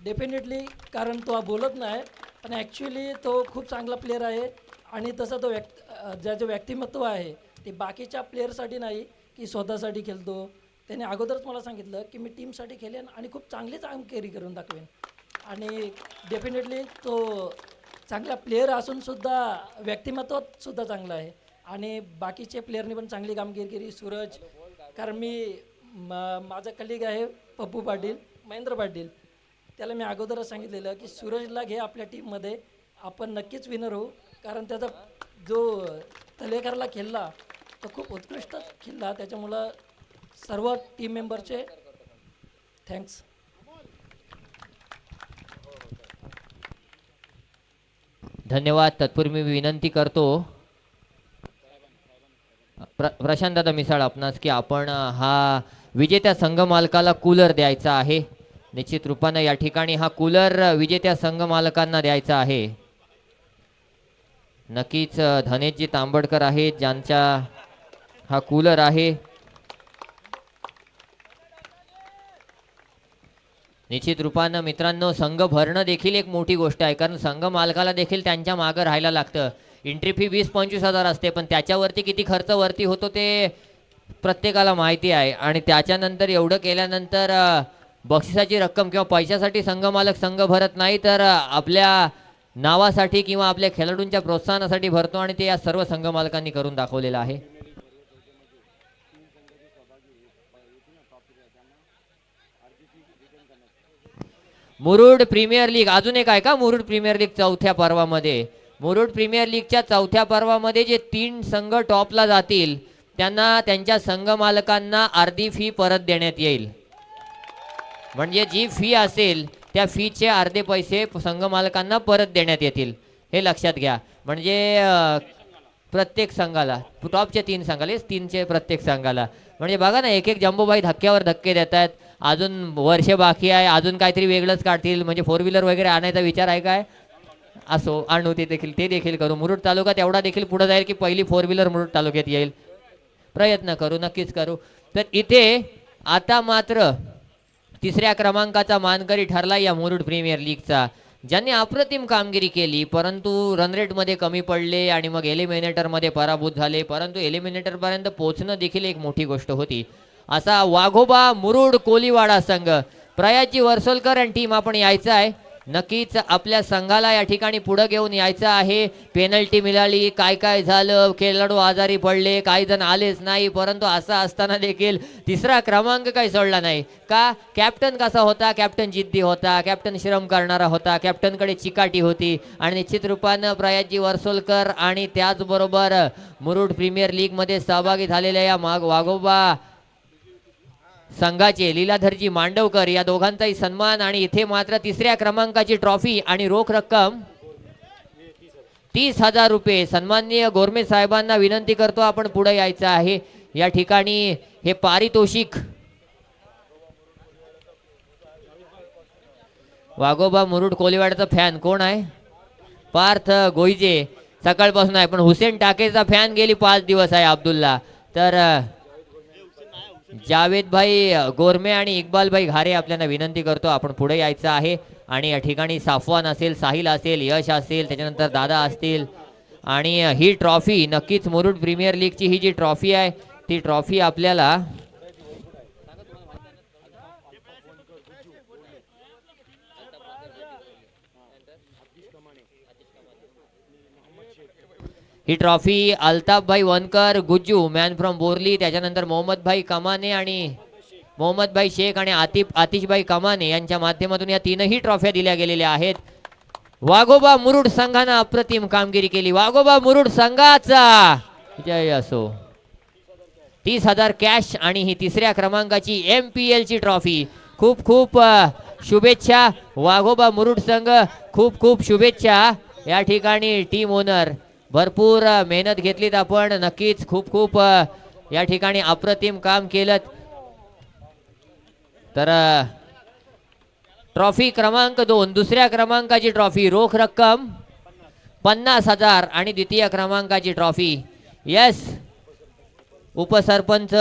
definitely, कारण तो बोलत नाही पण ॲक्च्युली तो खूप चांगला प्लेअर आहे. आणि तसं तो ज्याचं व्यक्तिमत्व आहे ते बाकीच्या प्लेअरसाठी नाही की स्वतःसाठी खेळतो. त्याने अगोदरच मला सांगितलं की मी टीमसाठी खेळेन आणि खूप चांगली कामगिरी करून दाखवेन. आणि डेफिनेटली तो चांगला प्लेअर असूनसुद्धा व्यक्तिमत्वातसुद्धा चांगला आहे आणि बाकीचे प्लेअरनी पण चांगली कामगिरी केली. सूरज, कारण माझा कलिग आहे पप्पू पाटील, महेंद्र पाटील, त्याला मी अगोदरच सांगितलेलं की सूरजला घे आपल्या टीममध्ये, आपण नक्कीच विनर होऊ. कारण त्याचा जो तलेकरला खेळला तो खूप उत्कृष्ट खेळला, त्याच्यामुळं सर्व टीम मेंबरचे थँक्स. धन्यवाद. तत्पूर्वी मी विनंती करतो प्रशांत दादा मिसाळ आपणास की आपण हा विजेत्या संघ मालकाला कूलर द्यायचा आहे. निश्चित रूपानं या ठिकाणी हा कूलर विजेत्या संघ मालकांना द्यायचा आहे. नक्कीच धनेशजी तांबडकर आहेत ज्यांचा हा कूलर आहे. निश्चित रूपानं मित्रांनो, संघ भरणं देखील एक मोठी गोष्ट आहे, कारण संघ मालकाला देखील त्यांच्या मागं राहायला लागतं. एंट्री फी 20-25 हजार असते, पण त्याच्यावरती किती खर्च वरती होतो ते प्रत्येकाला माहिती आहे. आणि त्याच्यानंतर एवढं केल्यानंतर बक्षिसाची रक्कम किंवा पैशासाठी संघ मालक संघ भरत नाही, तर आपल्या नावासाठी किंवा आपल्या खेळाडूंच्या प्रोत्साहनासाठी भरतो आणि ते या सर्व संघ मालकांनी करून दाखवलेलं आहे. मुरुड प्रीमियर लीग अजून एक आहे का? मुरुड प्रीमियर लीग चौथ्या पर्वामध्ये, मुरुड प्रीमियर लीगच्या चौथ्या पर्वामध्ये जे 3 संघ टॉपला जातील त्यांना त्यांच्या संघ मालकांना अर्धी फी परत देण्यात येईल. म्हणजे जी फी असेल त्या फीचे अर्धे पैसे संघ मालकांना परत देण्यात येतील, हे लक्षात घ्या. म्हणजे प्रत्येक संघाला, टॉपच्या 3 संघाला, 3चे प्रत्येक संघाला. म्हणजे बघा ना, एक जम्बोबाई धक्क्यावर धक्के देत आहेत. अजून वर्ष बाकी आहे, अजून काहीतरी वेगळंच काढतील. म्हणजे 4 व्हीलर वगैरे आणायचा विचार आहे काय? असो, आणू ते देखील करू. मुरुड तालुका तेवढा देखील पुढे जाईल की पहिली 4 व्हीलर मुरुड तालुक्यात येईल. प्रयत्न करू, नक्कीच करू. तर इथे आता मात्र 3ऱ्या क्रमांकाचा मानकरी ठरला या मुरुड प्रीमियर लीगचा, ज्यांनी अप्रतिम कामगिरी केली, परंतु रन रेटमध्ये कमी पडले आणि मग एलिमिनेटरमध्ये पराभूत झाले. परंतु एलिमिनेटरपर्यंत पोहोचणं देखील एक मोठी गोष्ट होती. असा वाघोबा मुरुड कोलीवाडा संघ प्रयाजी वर्सोलकर आणि टीम आपण यायचं आहे. नक्कीच आपल्या संघाला या ठिकाणी पुढे घेऊन यायचं आहे. पेनल्टी मिळाली, काय काय झालं, खेळाडू आजारी पडले, काही जण आलेच नाही, परंतु असं असताना देखील तिसरा क्रमांक काही सोडला नाही. का? कॅप्टन कसा होता? कॅप्टन जिद्दी होता, कॅप्टन श्रम करणारा होता, कॅप्टनकडे चिकाटी होती आणि निश्चित रूपानं प्रयाजी वर्सोलकर आणि त्याचबरोबर मुरुड प्रीमियर लीग मध्ये सहभागी झालेल्या या वाघोबा संघाचे लीलाधरजी मांडवकर या दोघांचाही सन्मान. आणि इथे मात्र तिसऱ्या क्रमांकाची ट्रॉफी आणि रोख रक्कम 30,000 रुपये. सन्माननीय गोरमे साहेबांना विनंती करतो आपण पुढे यायचं आहे. या ठिकाणी हे पारितोषिक वाघोबा मुरुड कोलीवाडचा फॅन कोण आहे? पार्थ गोईजे सकाळपासून आहे, पण हुसेन टाकेचा फॅन गेली 5 दिवस आहे अब्दुल्ला. तर जावेद भाई गोरमे आणि इक्बाल भाई घारे आपल्याला विनंती करतो आपण पुढे यायचं आहे. आणि या ठिकाणी साफवान असेल, साहिल असेल, यश असेल, त्याच्यानंतर दादा असतील. आणि ही ट्रॉफी नक्कीच मुरुड प्रीमियर लीगची ही जी ट्रॉफी आहे ती ट्रॉफी आपल्याला ही ट्रॉफी अल्ताफ भाई वनकर गुज्जू मॅन फ्रॉम बोरली, त्याच्यानंतर मोहम्मद भाई कमाने आणि मोहम्मद भाई शेख आणि आतिश भाई कमाने यांच्या माध्यमातून या तीनही ट्रॉफ्या दिल्या गेलेल्या आहेत. वाघोबा मुरुड संघानं अप्रतिम कामगिरी केली. वाघोबा मुरुड संघाचा जय असो. 30,000 कॅश आणि ही तिसऱ्या क्रमांकाची MPL ची ट्रॉफी. खूप खूप शुभेच्छा वाघोबा मुरुड संघ, खूप खूप शुभेच्छा. या ठिकाणी टीम ओनर भरपूर मेहनत घेतलीत आपण, नक्कीच खूप खूप या ठिकाणी अप्रतिम काम केलं. तर ट्रॉफी क्रमांक 2 दुसऱ्या क्रमांकाची ट्रॉफी रोख रक्कम 50,000 आणि द्वितीय क्रमांकाची ट्रॉफी. यस, उपसरपंच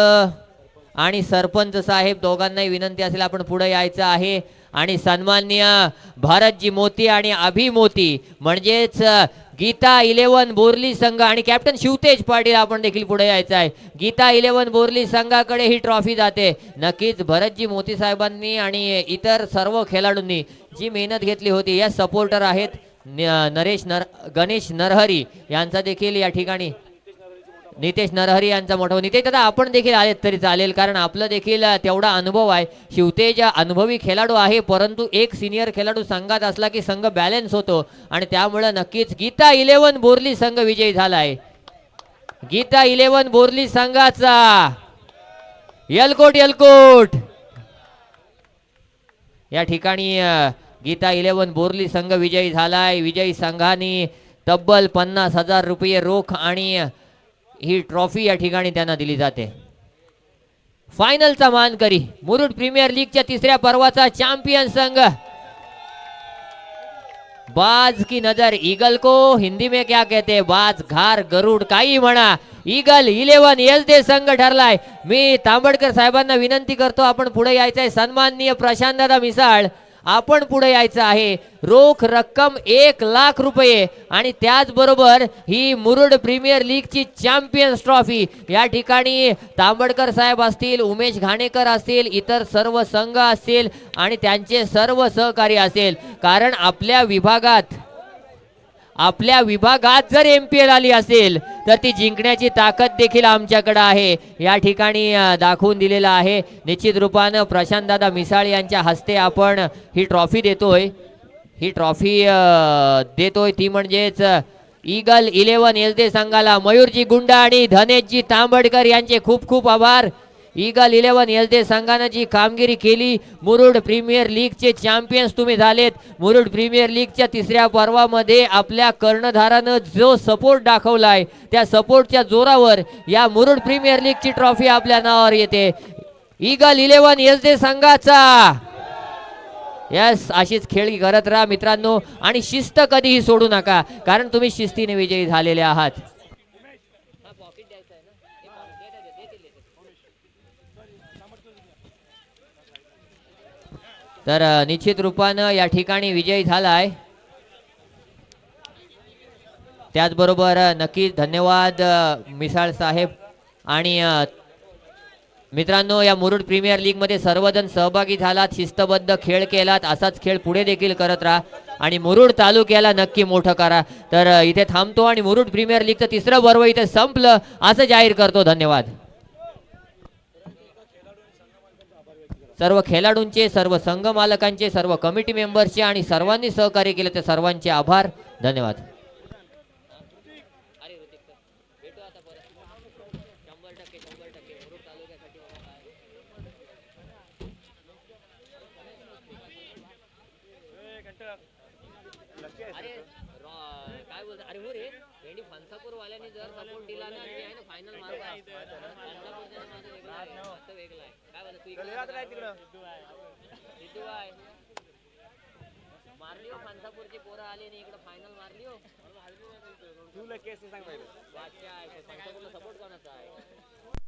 आणि सरपंच साहेब दोघांनाही विनंती असेल आपण पुढे यायचं आहे. आणि सन्माननीय भारतजी मोती आणि अभि मोती म्हणजेच गीता 11 बोरली संघ आणि कॅप्टन शिवतेज पाटील आपण देखील पुढे यायचं आहे. गीता 11 बोरली संघाकडे ही ट्रॉफी जाते. नक्कीच भरतजी मोती साहेबांनी आणि इतर सर्व खेळाडूंनी जी मेहनत घेतली होती. या सपोर्टर आहेत गणेश नरहरी यांचा देखील या ठिकाणी नितेश नरहरी यांचा मोठा नितेश दादा आपण देखील आलेत तरी चालेल, कारण आपलं देखील तेवढा अनुभव आहे. शिवतेज अनुभवी खेळाडू आहे, परंतु एक सिनियर खेळाडू संघात असला की संघ बॅलन्स होतो आणि त्यामुळे नक्कीच गीता 11 बोरली संघ विजयी झालाय. गीता 11 बोरली संघाचा यलकोट या ठिकाणी गीता 11 बोरली संघ विजयी झालाय. विजयी संघाने तब्बल 50,000 रुपये रोख आणि ही ट्रॉफी या ठिकाणी त्यांना दिली जाते. फायनलचा मानकरी मुरुड प्रीमियर लीगच्या तिसऱ्या पर्वाचा चॅम्पियन संघ बाज की नजर ईगल को हिंदी में क्या कहते हैं, बाज घार गरुड काही म्हणा, ईगल 11 SD संघ ठरलाय. मी तांबडकर साहेबांना विनंती करतो आपण पुढे यायचंय. सन्माननीय प्रशांत दादा मिसाळ आपण पुढे यायचं आहे. रोख रक्कम 1 लाख रुपये आणि त्याचबरोबर ही मुरुड प्रीमियर लीगची चॅम्पियन्स ट्रॉफी. या ठिकाणी तांबडकर साहेब असतील, उमेश घाणेकर असतील, इतर सर्व संघ असतील आणि त्यांचे सर्व सहकारी असेल. कारण आपल्या विभागात जर MPL आली असेल तर ती जिंकण्याची ताकद देखील आमच्याकडे आहे. या ठिकाणी दाखवून दिलेला आहे. निश्चित रूपानं प्रशांत दादा मिसाळ यांच्या हस्ते आपण ही ट्रॉफी देतोय. ती म्हणजेच ईगल 11 SD संघाला मयूरजी गुंडा आणि धनेशजी तांबडकर यांचे खूप खूप आभार. ईगल 11 SD संघानं जी कामगिरी केली, मुरुड प्रीमियर लीगचे चॅम्पियन्स तुम्ही झालेत. मुरुड प्रीमियर लीगच्या तिसऱ्या पर्वामध्ये आपल्या कर्णधारानं जो सपोर्ट दाखवलाय त्या सपोर्टच्या जोरावर या मुरुड प्रीमियर लीगची ट्रॉफी आपल्या नावावर येते. ईगल 11 SD संघाचा यस, अशीच खेळ करत राहा मित्रांनो आणि शिस्त कधीही सोडू नका, कारण तुम्ही शिस्तीने विजयी झालेले आहात. तर निश्चित रूपानं या ठिकाणी विजयी झालाय. त्याचबरोबर नक्कीच धन्यवाद मिसाळ साहेब आणि मित्रांनो, या मुरुड प्रीमियर लीग मध्ये सर्वजण सहभागी झालात, शिस्तबद्ध खेळ केलात, असाच खेळ पुढे देखील करत राहा आणि मुरुड तालुक्याला नक्की मोठं करा. तर इथे थांबतो आणि मुरुड प्रीमियर लीगचं तिसरं पर्व इथे संपलं असं जाहीर करतो. धन्यवाद. सर्व खेळाडूंचे, सर्व संघ मालकांचे, सर्व कमिटी मेंबर्सचे आणि सर्वांनी सहकार्य केले ते सर्वांचे आभार. धन्यवाद. काय बोलतो? अरे हो रे, भेंडी फणसापूर वाल्याने जर सपोर्ट दिला ना, ते आहे ना फायनल मार्क आहे. फणसापूरचा माझा वेगळा आहे, आता वेगळा आहे. काय बोलतो? तू इकडे सिद्धू आहे. मारली हो फणसापूरची पोरं आली आणि इकडे फायनल मारली हो. तुला केस सांग पाहिजे. फणसापूरला सपोर्ट कोणाचा आहे?